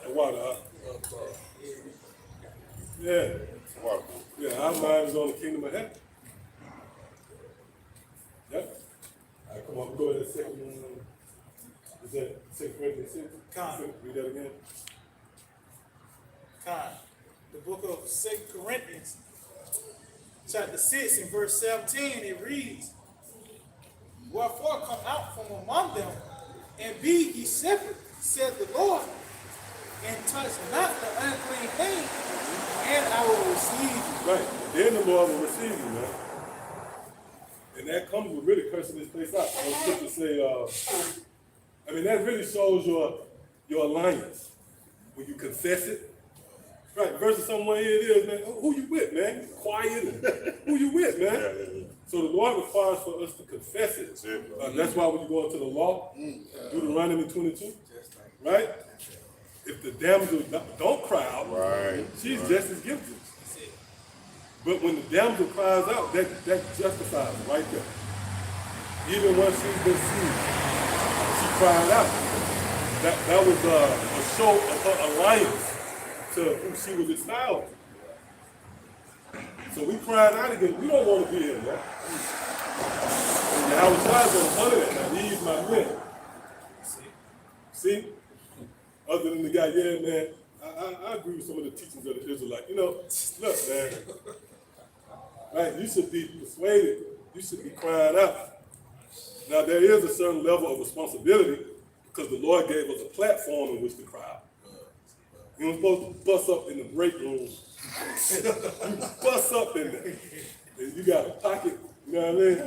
The water, huh? Yeah. Wow. Yeah, our mind is on the kingdom of heaven. Yep. All right, come on, go to the second one. Is that 2 Corinthians 6? Con. Read that again. The book of 2 Corinthians, chapter 6 and verse 17, it reads, "Wherefore come out from among them, and be ye separate, said the Lord, and touch not the unclean thing, and I will receive you." Right. Then the Lord will receive you, man. And that comes with really cursing this place out. I was quick to say, I mean, that really shows your alliance. When you confess it. Right, versus someone here it is, man. Who you with, man? Quiet. And who you with, man? Yeah. So the Lord requires for us to confess it. That's why when you go into the law, Deuteronomy 22, right? If the damsel don't cry out, Right. she's just as guilty. But when the damsel cries out, that justifies it right there. Even when she's been sued, she cried out. That was a show of her alliance to who she was espousing. So we cried out again. We don't want to be here, man. And I was trying to honor that. Now, these my men. See? Other than the guy, yeah, man, I agree with some of the teachings of the Israelites. You know, look, man. Right? You should be persuaded. You should be crying out. Now, there is a certain level of responsibility because the Lord gave us a platform in which to cry out. You weren't supposed to bust up in the break room. You bust up in there. And you got a pocket, you know what I mean?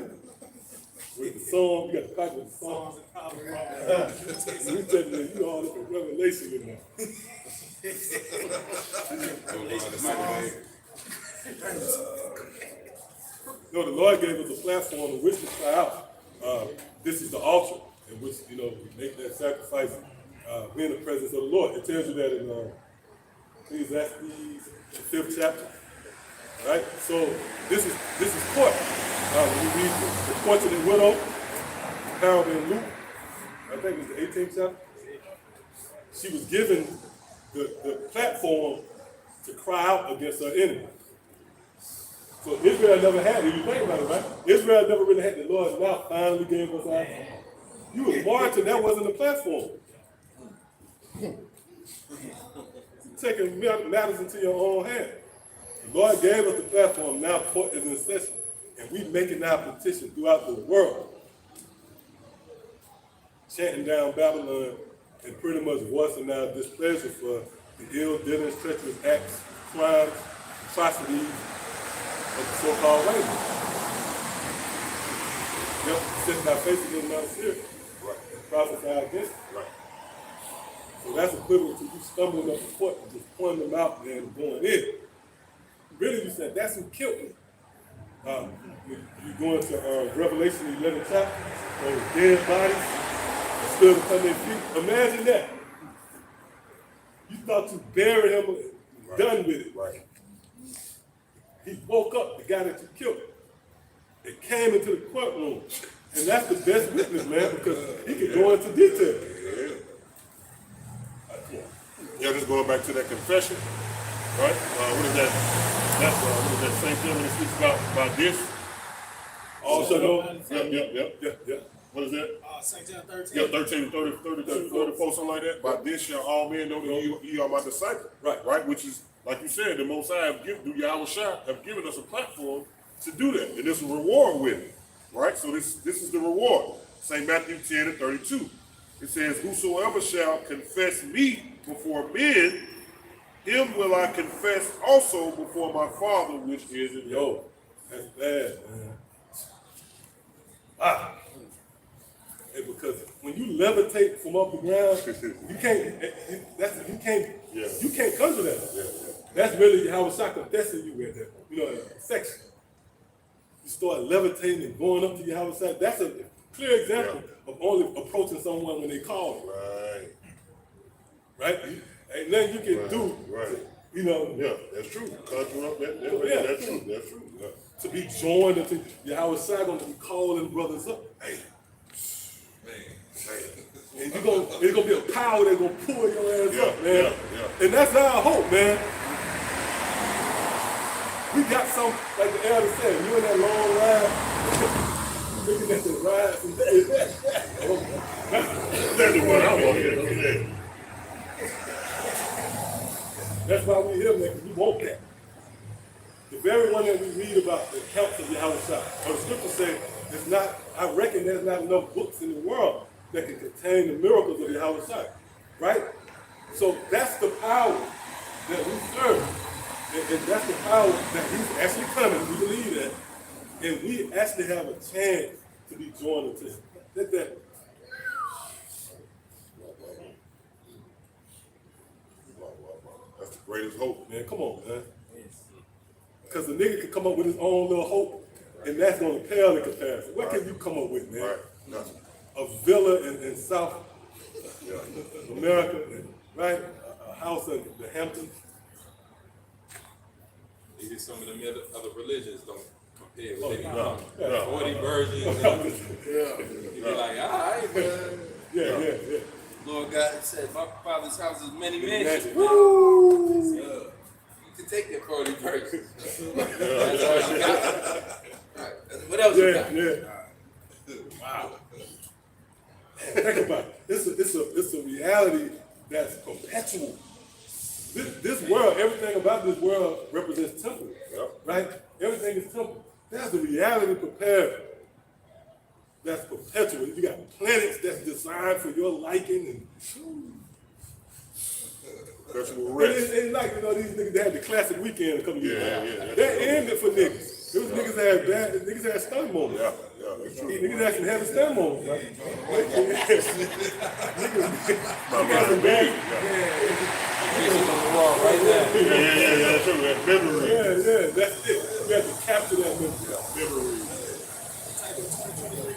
With the song, you got a pocket with the songs. And we telling you, you all up in Revelation in there. No, the Lord gave us a platform in which to cry out. This is the altar in which, you know, we make that sacrifice. We're in the presence of the Lord. It tells you that in Ecclesiastes, the 5th chapter, right? So this is court. When you read the fortunate widow, parable in Luke, I think it's the 18th chapter. She was given the platform to cry out against her enemy. So Israel never had it. You think about it, right? Israel never really had the Lord. Now finally gave us our. You was marching. That wasn't the platform. Taking matters into your own hand. The Lord gave us the platform. Now court is in session, and we making our petition throughout the world, chanting down Babylon and pretty much voicing our displeasure for the ill dealings, treacherous acts, crimes, atrocities of the so-called white man. Yep, setting our faces in Mount Syria, right, and prophesy against it. Right. So that's equivalent to you stumbling up the court and just pointing them out and going in. Really, you said, that's who killed me. You go into Revelation 11 chapter, those dead bodies stood upon their feet. Imagine that. You thought you buried him, right, done with it. Right. He woke up, the guy that you killed. It came into the courtroom. And that's the best witness, man, because he can go into detail. Yeah, just going back to that confession, right? What is that? That's what is that same thing when it speaks about this? Also, no. Yep. What is that? St. John 13. Yeah, 13, 34, something like that. By this shall all men know that you are my disciple. Right. Which is, like you said, the Most High have given us a platform to do that. And there's a reward with it. Right? So this is the reward. St. Matthew 10 and 32. It says, whosoever shall confess me before men, him will I confess also before my Father which is in heaven. That's bad, man. And because when you levitate from off the ground, you can't conjure that. Yeah. That's really how it's not confessing you with that, section. You start levitating and going up to your house. That's a clear example of only approaching someone when they call you. Right. Ain't nothing you can do You know, Yeah, that's true. Conjure up Yeah. that's true. That's true. Yeah. to be joined unto Yahweh Shai, going to be calling brothers up. Hey, and it's gonna be a power that's gonna pull your ass Yeah, up, man. yeah. And that's our hope, man. We got some, like the elder said, you in that long ride, looking at the rides and That's what I want to hear. that's why we here, man, because we want that. The very one that we read about, the accounts of Yahweh Shai. The scripture says, it's not, I reckon there's not enough books in the world that can contain the miracles of Yahweh Shai, right? So that's the power that we serve. And that's the power that he's actually coming. We believe that. And we actually have a chance to be joined to him. That. That's the greatest hope. Man, come on, man. Because the nigga can come up with his own little hope, and that's going to pale in comparison. What can you come up with, man? Right. Nothing. A villa in South America, right? A house in the Hamptons. Maybe some of them other religions don't compare with Oh, any no. 40 virgins. You be like, all right, man. Yeah. Lord God said, my father's house is many mansions. Woo! You can take your 40 virgins. That's all you got. Right. What else you got? Wow. Think about it. It's a reality that's perpetual. This world, everything about this world represents temple, right? Everything is temple. There's a reality prepared that's perpetual. You got planets that's designed for your liking and Perpetual rest. it's like, you know, these niggas, they had the classic weekend a couple years ago. Yeah. That ended for niggas. It was niggas that had niggas had stun moments. Yeah, that's true. Niggas actually having stun moments. Right? My mind big. Right now. Yeah, that's true. That's memory. Yeah, that's it. You have to capture that memory.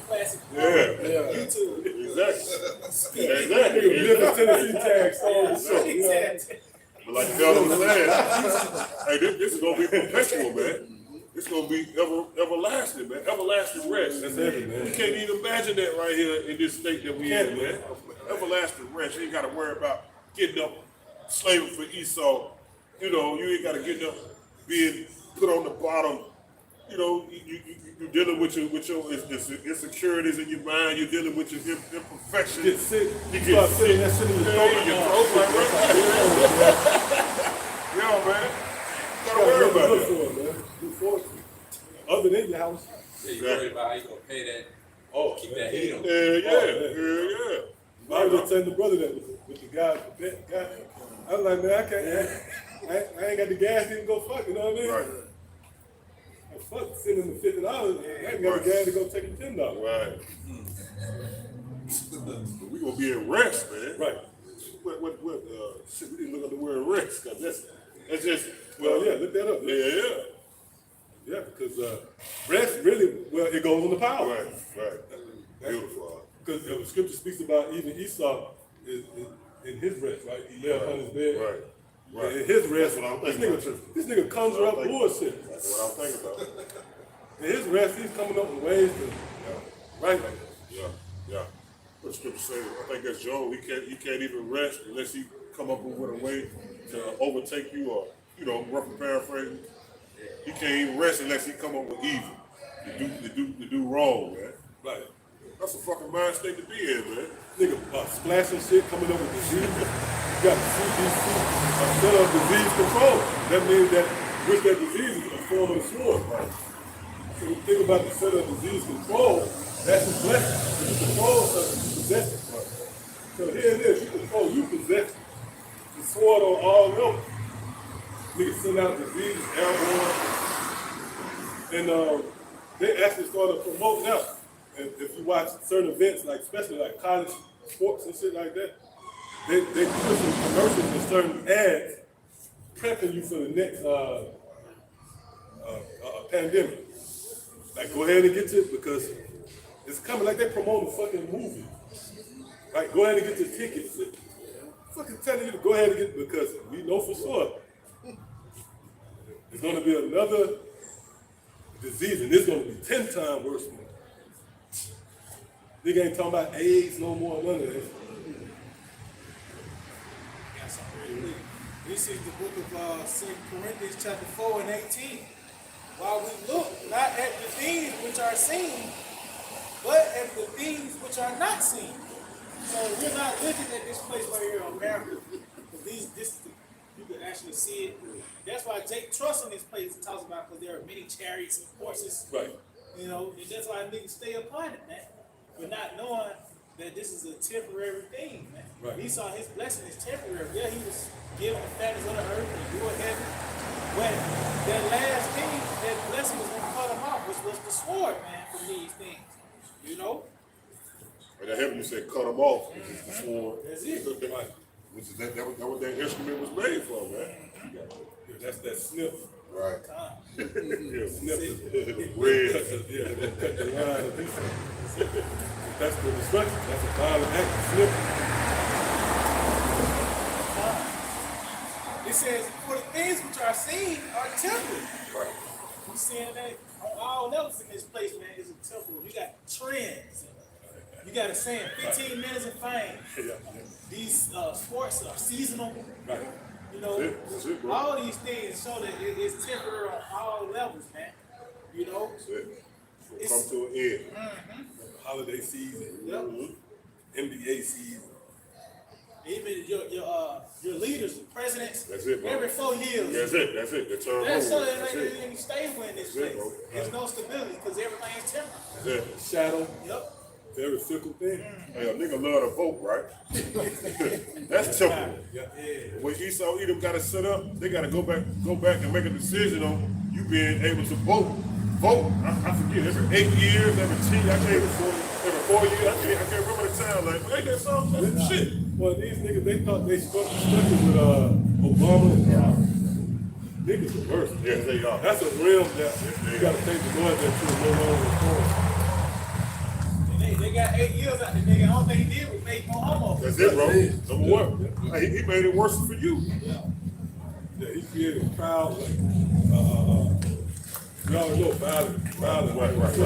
Classic. Yeah. YouTube. Exactly. Different Tennessee tag songs. So, you know, But like the elder was saying, hey, this is gonna be perpetual, man. It's gonna be everlasting, man. Everlasting rest. That's heavy, man. You can't even imagine that right here in this state that we in, man. Everlasting rest. You ain't gotta worry about getting up, slaving for Esau. You know, you ain't gotta get up being put on the bottom. You know, you're dealing with your insecurities in your mind. You're dealing with your imperfections. You get sick. You You get start sick. feeling that shit in your throat. Yeah, man. Gotta worry about Look it. for it, man. Look forward to it. Other than your house. Yeah, you worried about how you gonna pay that. Oh, Keep that heat on. Yeah. I was just telling the brother that with the guy. I was like, man, I ain't got the gas to even go fuck, you know what I mean? Right. Fuck sending the $50. I ain't got the gas to go take him $10. Right. We gonna be at rest, man. Right. Shit, we didn't look up the word rest, cause that's just, Well, yeah, look that up. yeah. Yeah, because rest really, well, it goes on the power. Right. Beautiful. Because the scripture speaks about even Esau is in his rest, right? He lay upon his bed. Right. In his rest, That's what I'm thinking this nigga conjure up bullshit. That's what I'm thinking about. In his rest, he's coming up with ways to, right? Yeah. What the scripture say? I think that's Job. He can't even rest unless he come up with a way to overtake you, or rough paraphrasing. He can't even rest unless he come up with evil to do wrong, man. Right. That's a fucking mind state to be in, man. Nigga splashing shit, coming up with disease. You got the CDC, Center of Disease Control. That means that that disease is a form of the sword. Right? So when you think about the Center of Disease Control, that's a blessing. If you control something, you possess it. Right? So here it is, you possess it. The sword on all levels. Niggas send out diseases, airborne. And they actually started promoting out. And if you watch certain events, like especially like college sports and shit like that, they put some commercials and certain ads prepping you for the next pandemic. Like, go ahead and get it because it's coming. Like they promoting a fucking movie. Right? Go ahead and get your tickets. Fucking telling you to go ahead and get it because we know for sure There's going to be another disease, and it's going to be 10 times worse than that. Nigga ain't talking about AIDS no more, none of that. Got something real quick. This is the book of 2 Corinthians chapter 4 and 18. While we look not at the things which are seen, but at the things which are not seen. So we're not looking at this place right here in America. You can actually see it. That's why Jake trusts in this place and talks about, because there are many chariots and horses. Right. You know, and that's why niggas stay upon it, man. But not knowing that this is a temporary thing, man. Right. He saw his blessing is temporary. Yeah, he was given the fatness of the earth and you heaven. But that last thing, that blessing was going to cut him off, which was the sword, man, from these things. You know? And the heaven said cut them off, which is the sword. That's it. Right. Which is that what that instrument was made for, man. Yeah, that's that snip. Right. Yeah, snip. Red. Yeah, they cut the line of this. That's the destruction. That's a violent act. Snip. It says, for the things which are seen are temporary. Right. We seeing that on all levels in this place, man, is a temporal. You got trends. You got a saying, 15 minutes of fame. Yeah. These sports are seasonal. Right. You know, That's it, bro. all these things show that it's temporary on all levels, man. You know? That's it. It'll It's- come to an end. Holiday season. Yep. NBA season. Even your leaders, the presidents, That's it, bro. every 4 years. That's it. That's it. The turn That's so over. that That's ain't it. any stable in this That's it, place. bro. There's no stability because everything's temporary. That's it. Shadow. Yep. Very fickle thing. Hey, a nigga love to vote, right? That's temporal. Yeah. When Esau Edom got to set up, they got to go back and make a decision on you being able to vote. I forget, every 8 years, every 10, every 4 years, I can't remember the time. Like, ain't that something? That's shit. Well, these niggas, they thought they stuck with Obama and Trump. Niggas the worst. Yes, they are. That's a realm that you gotta take the Lord that to no longer reform. And they got 8 years out there, nigga. All they did was make more homo. That's it, bro. Number one. Hey, he made it worse for you. Yeah, he created a crowd like, you already know, violent. Right.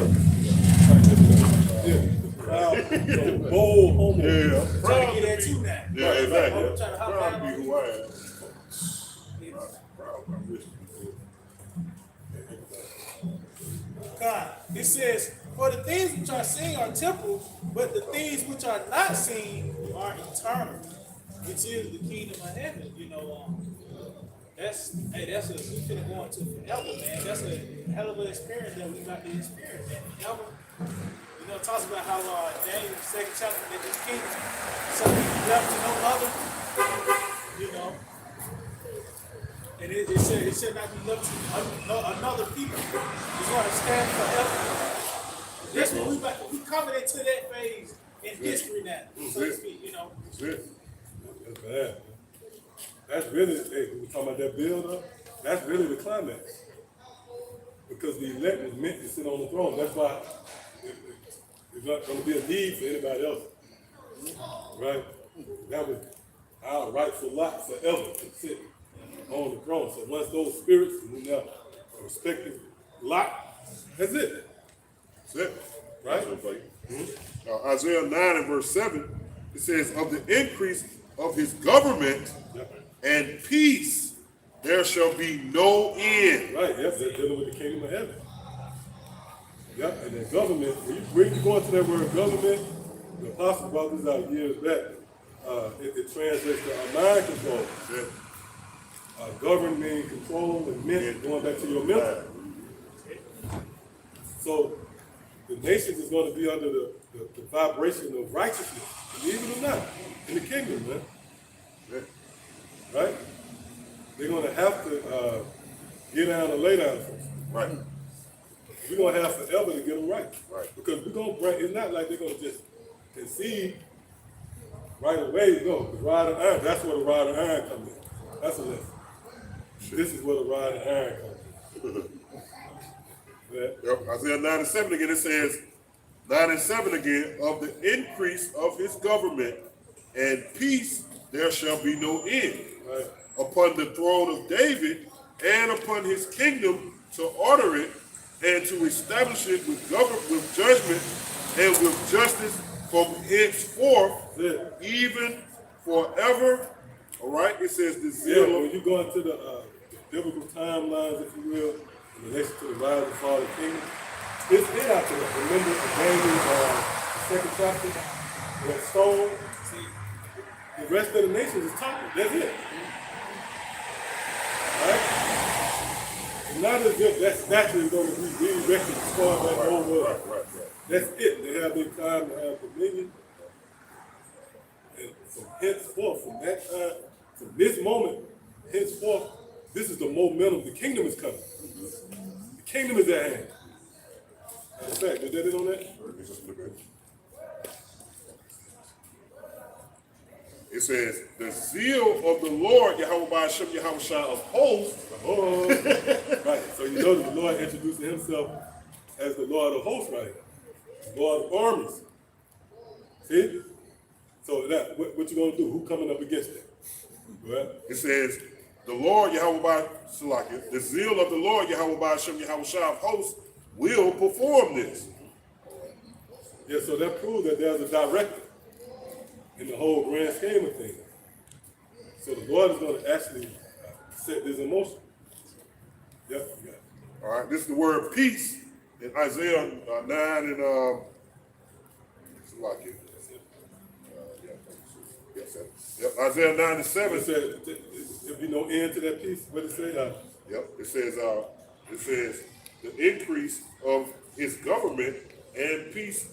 Yeah, the crowd, so bold homo. Yeah, I'm Trying proud to to get that be. too now. Yeah, exactly. I'm trying to hop Proud down to on be you. who I am. Proud of my mission. God, it says, for the things which are seen are temporal, but the things which are not seen are eternal, which is the kingdom of heaven. You know, that's we finna go into forever, man. That's a hell of an experience that we got to experience, man. Forever. You know, it talks about how Daniel, the 2nd chapter, that this kingdom shall be left to no other. You know. And it should not be left to another people. It's going to stand forever. That's what we coming into that phase in history now, so to speak, you know. That's it. That's bad. That's really, hey, we talking about that build up, that's really the climax. Because the elect was meant to sit on the throne. That's why there's not going to be a need for anybody else. Right? That was our rightful lot forever to sit on the throne. So once those spirits in their respective lot, that's it. That's it. Right? That's it, buddy. Now, Isaiah 9 and verse 7, it says, of the increase of his government and peace, there shall be no end. Right, yep, they're dealing with the kingdom of heaven. Yep, and then government, when you go into that word government, the apostle brought this out years back. It translates to mind control. Yeah. Govern means control and meant going back to your mental. So the nations is going to be under the vibration of righteousness, believe it or not, in the kingdom, man. Yeah. Right? They're going to have to get down and lay down first. Right. We're going to have forever to get them right. Right. Because we're going to bring, it's not like they're going to just concede right away. No, the rod of iron, that's where the rod of iron comes in. That's a lesson. This is where the rod of iron comes in. Yeah. Yep. Isaiah 9 and 7 again, it says, 9 and 7 again, of the increase of his government and peace, there shall be no end. Right. Upon the throne of David and upon his kingdom to order it and to establish it with judgment and with justice from henceforth, even forever. All right, it says the Yeah, zeal when you go into the biblical timelines, if you will, in relation to the rise of the Father Kingdom, it's it out there. Remember Daniel, the second chapter, that stone. See, the rest of the nations is talking. That's it. Right? It's not as if that statue is going to be re-erected as far as that whole world. Right. That's it. They have their time to have dominion. And from henceforth, from that time, from this moment, henceforth, this is the momentum. The kingdom is coming. The kingdom is at hand. In fact, is that it on that? Let's just look at it. It says, the zeal of the Lord, Yahweh Ba'ashem Yahweh Shah of hosts. Oh, right. So you know that the Lord introducing himself as the Lord of hosts, right? The Lord of armies. See? So that what you gonna do? Who coming up against that? Right? It says, the Lord Yahweh Ba'ashem, the zeal of the Lord Yahweh Ba'ashem Yahweh Shah of hosts will perform this. Yeah, so that proves that there's a director in the whole grand scheme of things. So the Lord is going to actually set this in motion. Yep, you got it. All right, this is the word peace in Isaiah 9 and Isaiah 9 and 7 It said there'll be no end to that peace. What did it say? Yep, it says the increase of his government and peace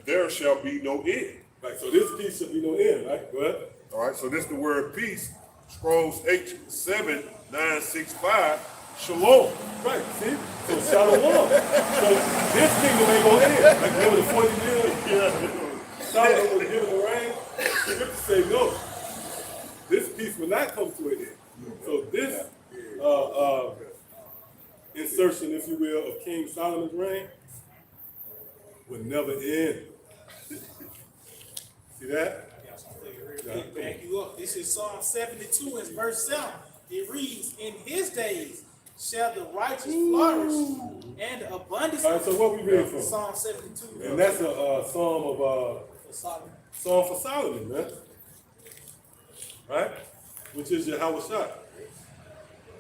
there shall be no end. Right, so this peace shall be no end, right? Go ahead. All right, so this is the word peace. Scrolls H7965, shalom. Right, see? So shalom. So this kingdom ain't gonna end. Like remember the 40 years? Solomon was given the reign. Scripture say no. This peace will not come to an end. So this insertion, if you will, of King Solomon's reign would never end. See that? Back you up. This is Psalm 72 and verse 7. It reads, in his days shall the righteous flourish and abundance. All right, so what we reading from? Psalm 72. And that's a psalm of Solomon. Psalm for Solomon, man. Right? Which is Yahweh Shah.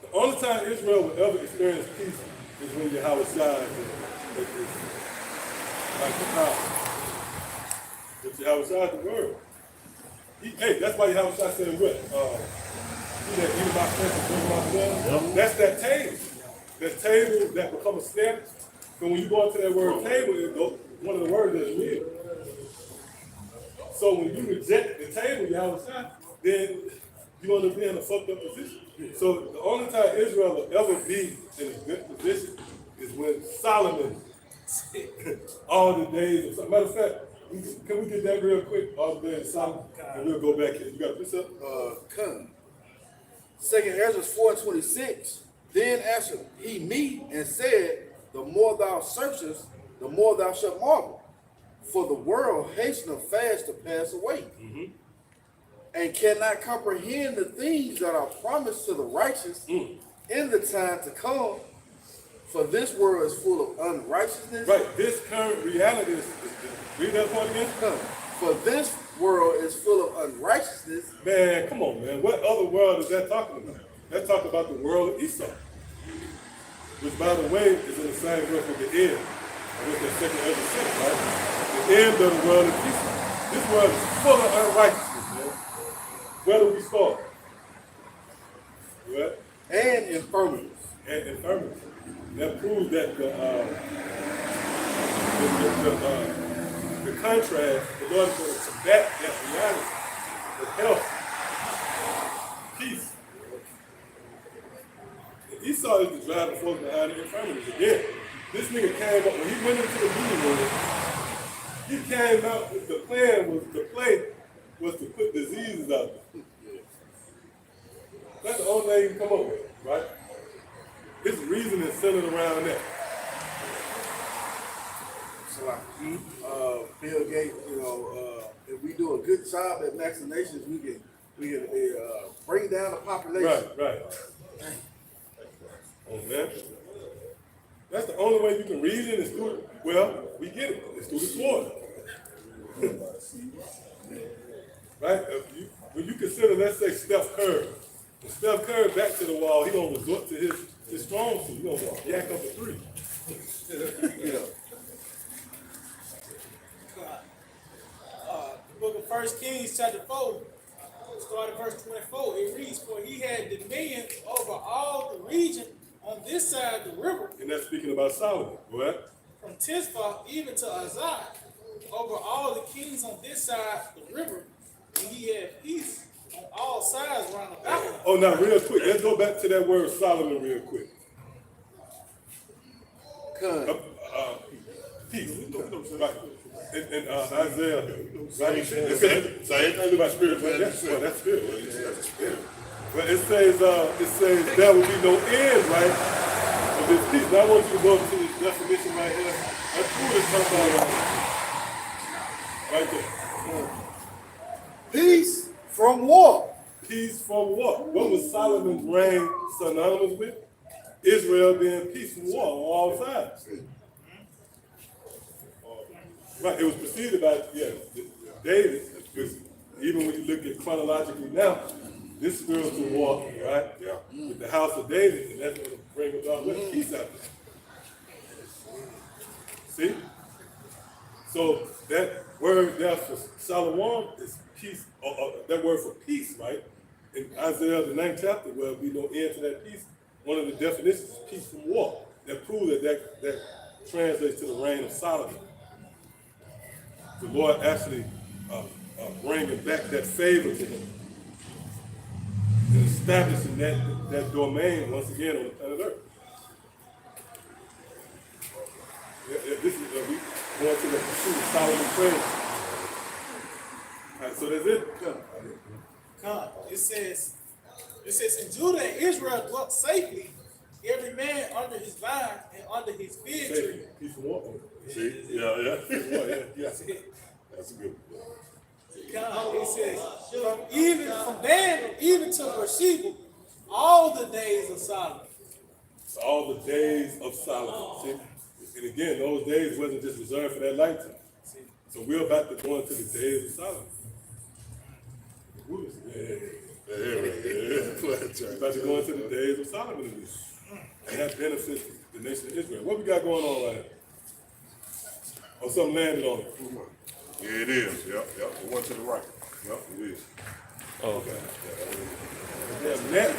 The only time Israel will ever experience peace is when Yahweh Shah is like the power. But Yahweh Shah is the word. Hey, that's why Yahweh Shah said what? He that eat my flesh and drink my blood. That's that table. That table that become a snare. So when you go into that word table, one of the words is meal. So when you reject the table, Yahweh Shah, then you're going to be in a fucked up position. So the only time Israel will ever be in a good position is when Solomon, all the days of, matter of fact, can we get that real quick? All the days of Solomon, and we'll go back here. You got this up? Come. 2nd Ezra 4:26. Then answered he me and said, the more thou searchest, the more thou shalt marvel. For the world hasteneth fast to pass away, and cannot comprehend the things that are promised to the righteous in the time to come. For this world is full of unrighteousness. Right, this current reality is read that part again? For this world is full of unrighteousness. Man, come on, man. What other world is that talking about? That's talking about the world of Esau. Which, by the way, is in the same verse with the end. With the 2nd Ezra 6, right? The end of the world of Esau. This world is full of unrighteousness, man. Where do we start? What? And infirmities. And infirmity. That proves that the contrast, the Lord is going to combat that reality with health, peace. And Esau is the driving force behind the infirmities. Again, this nigga came up, when he went into the meeting room, he came out with the play was to put diseases out there. That's the only thing he can come up with, right? His reasoning is centered around that. So like, Bill Gates, if we do a good job at vaccinations, we can We can bring down the population. Right. Oh man. That's the only way you can read it is through it. Well, we get it. It's through the sword. Right? When you consider, let's say, Steph Curry. When Steph Curry back to the wall, he gonna resort to his strong suit. He gonna yak up a three. The book of 1 Kings, chapter 4, starting verse 24, it reads, "For he had dominion over all the region on this side of the river, And that's speaking about Solomon. Go ahead. from Tisbah even to Azar, over all the kings on this side of the river, and he had peace on all sides round about him." Oh, now real quick, let's go back to that word Solomon real quick. Peace. Right. In Isaiah, right? It says nothing about spirit, but that's spirit. But it says there will be no end, right, of this peace. Now I want you to go to this definition right here. That's cool. It's talking about right there. Peace from war. Peace from war. What was Solomon's reign synonymous with? Israel being peace from war on all sides. Right, it was preceded by, David, because even when you look at chronologically now, this spiritual war, right, with the house of David, and that's going to bring about peace out there. See? So that word there for Solomon is peace, that word for peace, right? In Isaiah the 9th chapter, where we no end to that peace, one of the definitions is peace from war. That proves that translates to the reign of Solomon. The Lord actually bringing back that favor to him and establishing that domain once again on the planet Earth. This is we going to the pursuit of Solomon praise. All right, so that's it. Come. It says, "In Judah and Israel dwelt safely, every man under his vine and under his fig tree." Peace from war. See? Yeah. Yeah. That's a good one. Come. It says, from Dan even to Beersheba, all the days of Solomon." It's all the days of Solomon. See? And again, those days wasn't just reserved for that lifetime. So we're about to go into the days of Solomon. We're about to go into the days of Solomon in this. And that benefits the nation of Israel. What we got going on right now? Oh, something landed on it. Yeah, it is. Yep. The one to the right. Yep, it is. Oh, okay. Yeah, net,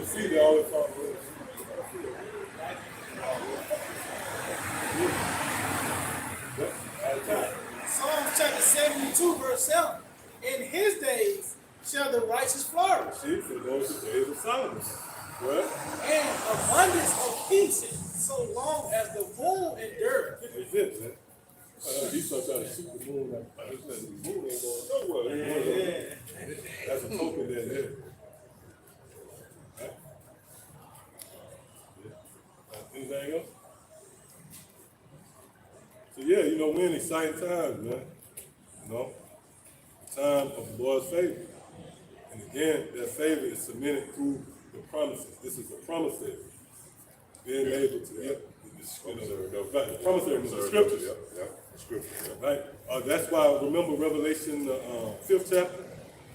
see that all the time. Psalm chapter 72, verse 7. "In his days shall the righteous flourish, See, so those are the days of Solomon. Well, and abundance of peace, so long as the moon endureth." that's it, man. He's trying to shoot the moon like this. The moon ain't going nowhere. That's a token there. Right? Anything else? So yeah, we're in exciting times, man. Time of the Lord's favor. And again, that favor is cemented through the promises. This is the promise favor. Being able to get the promissory is the scriptures. Right? That's why, remember Revelation 5th chapter?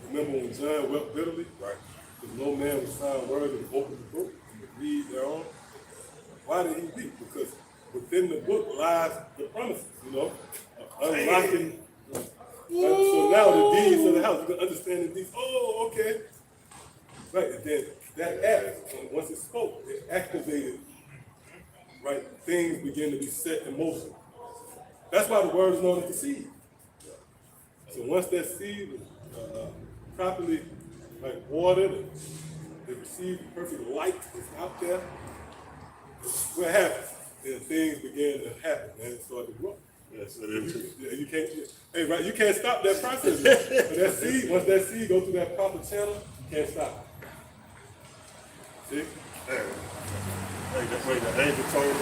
Remember when John wept bitterly? Right. Because no man was found worthy to open the book and to read thereon. Why did he weep? Because within the book lies the promises, unlocking. So now the deeds of the house, you can understand the deeds. Oh, okay. Right, and then that act, once it spoke, it activated, right, things begin to be set in motion. That's why the word is known as the seed. So once that seed is properly watered and they receive the perfect light that's out there, what happens? Then things begin to happen, and it started to grow. Yes, it is. You can't. Hey, right? You can't stop that process. But that seed, once that seed goes through that proper channel, you can't stop it. See? Hey, the angel told us,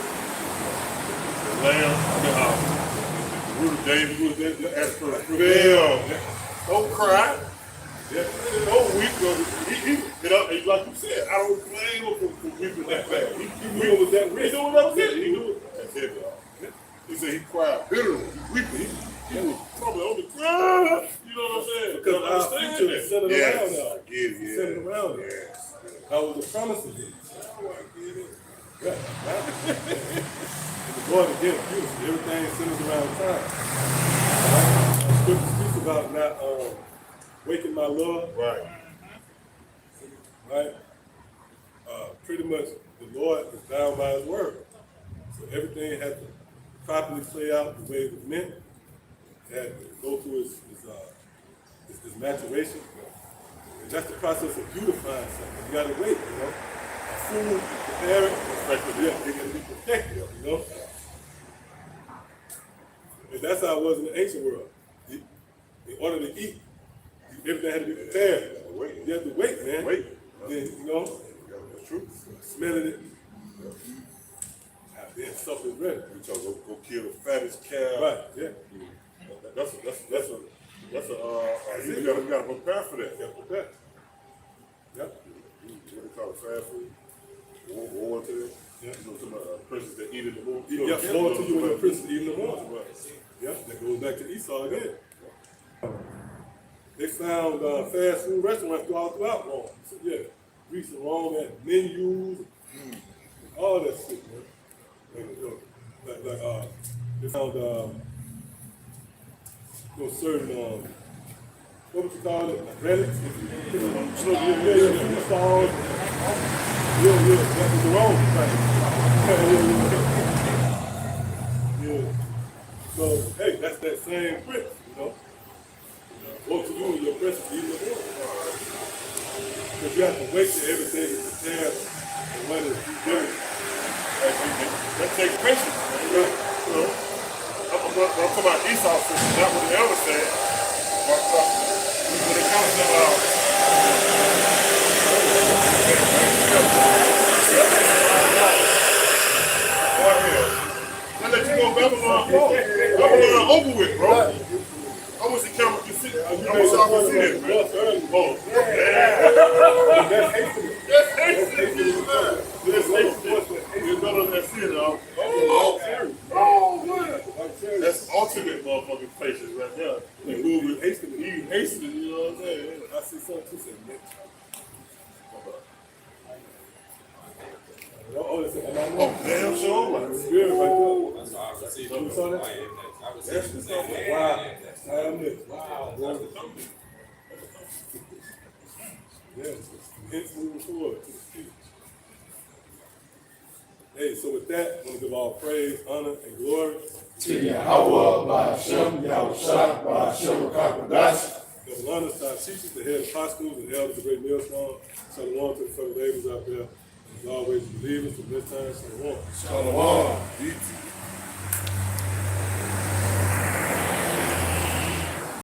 the lamb, the root of David, as for prevail. Don't cry. Yeah. Don't weep. He get up, and like you said, I don't blame him for weeping that bad. He knew it was that rich. He knew that was it. He knew it. That's heavy, y'all. He said he cried bitterly. He weeping. He was probably on the ground. You know what I'm saying? Because our future is centered around now. Yes. Centered around now. Yes. That was the promise of it. Yeah. The Lord again, beautiful. Everything centers around time. Scripture speaks about not waking my love. Right. Right? Pretty much the Lord is bound by his word. So everything has to properly play out the way it was meant. It had to go through his maturation. And that's the process of beautifying something. You gotta wait, you know. A fool, prepare it, yeah, they gotta be protected, you know. And that's how it was in the ancient world. In order to eat, everything had to be prepared. You have to wait, man. Wait. Then, you know, That's true. smelling it. Then stuff is ready. We told go kill the fattest cow. Right, yeah. That's a you gotta prepare for that. You gotta prepare. Yep. What they call it, fast food. War to that. Yeah. You know, some princes that eat in the morning. Yeah, more to you when the prince is eating the morning. Yeah, that goes back to Esau again. They found fast food restaurants throughout Rome. So yeah, Greece and Rome had menus, all that shit, man. They found certain what would you call it? Like relics. Stalls. Yeah, that was the Rome thing. Yeah. So hey, that's that same prince, you know. What to do with your presence even more. Because you have to wait till everything is prepared and when it's due. That takes patience. You know, I'm talking about Esau's system, not what the elder said. But when it comes to I let you go Babylon. Babylon over with, bro. I wish the camera could see that. I wish I could see that, man. Oh, That's hateful. that's hasty. That's hasty. You know that's it, dog. Oh, man. That's ultimate motherfucking patience right there. You move with hastily. You hastily, you know what I'm saying? I see something too, say, Nick. Oh, it's and I know. Oh, damn sure. The spirit right That's all I can see. You saw that? I was there. seeing the Wow. same. Damn Nick. Wow. Yeah, hence moving forward to the future. Hey, so with that, I want to give all praise, honor, and glory to Yahweh, Ba'ashem, Yahushua, Ba'ashem, Rakakadash. the honors to our teachers, the head apostles, and elders of the great millstone. Shalom to the fellow laborers out there. As always, believers, from this time, shalom. Shalom.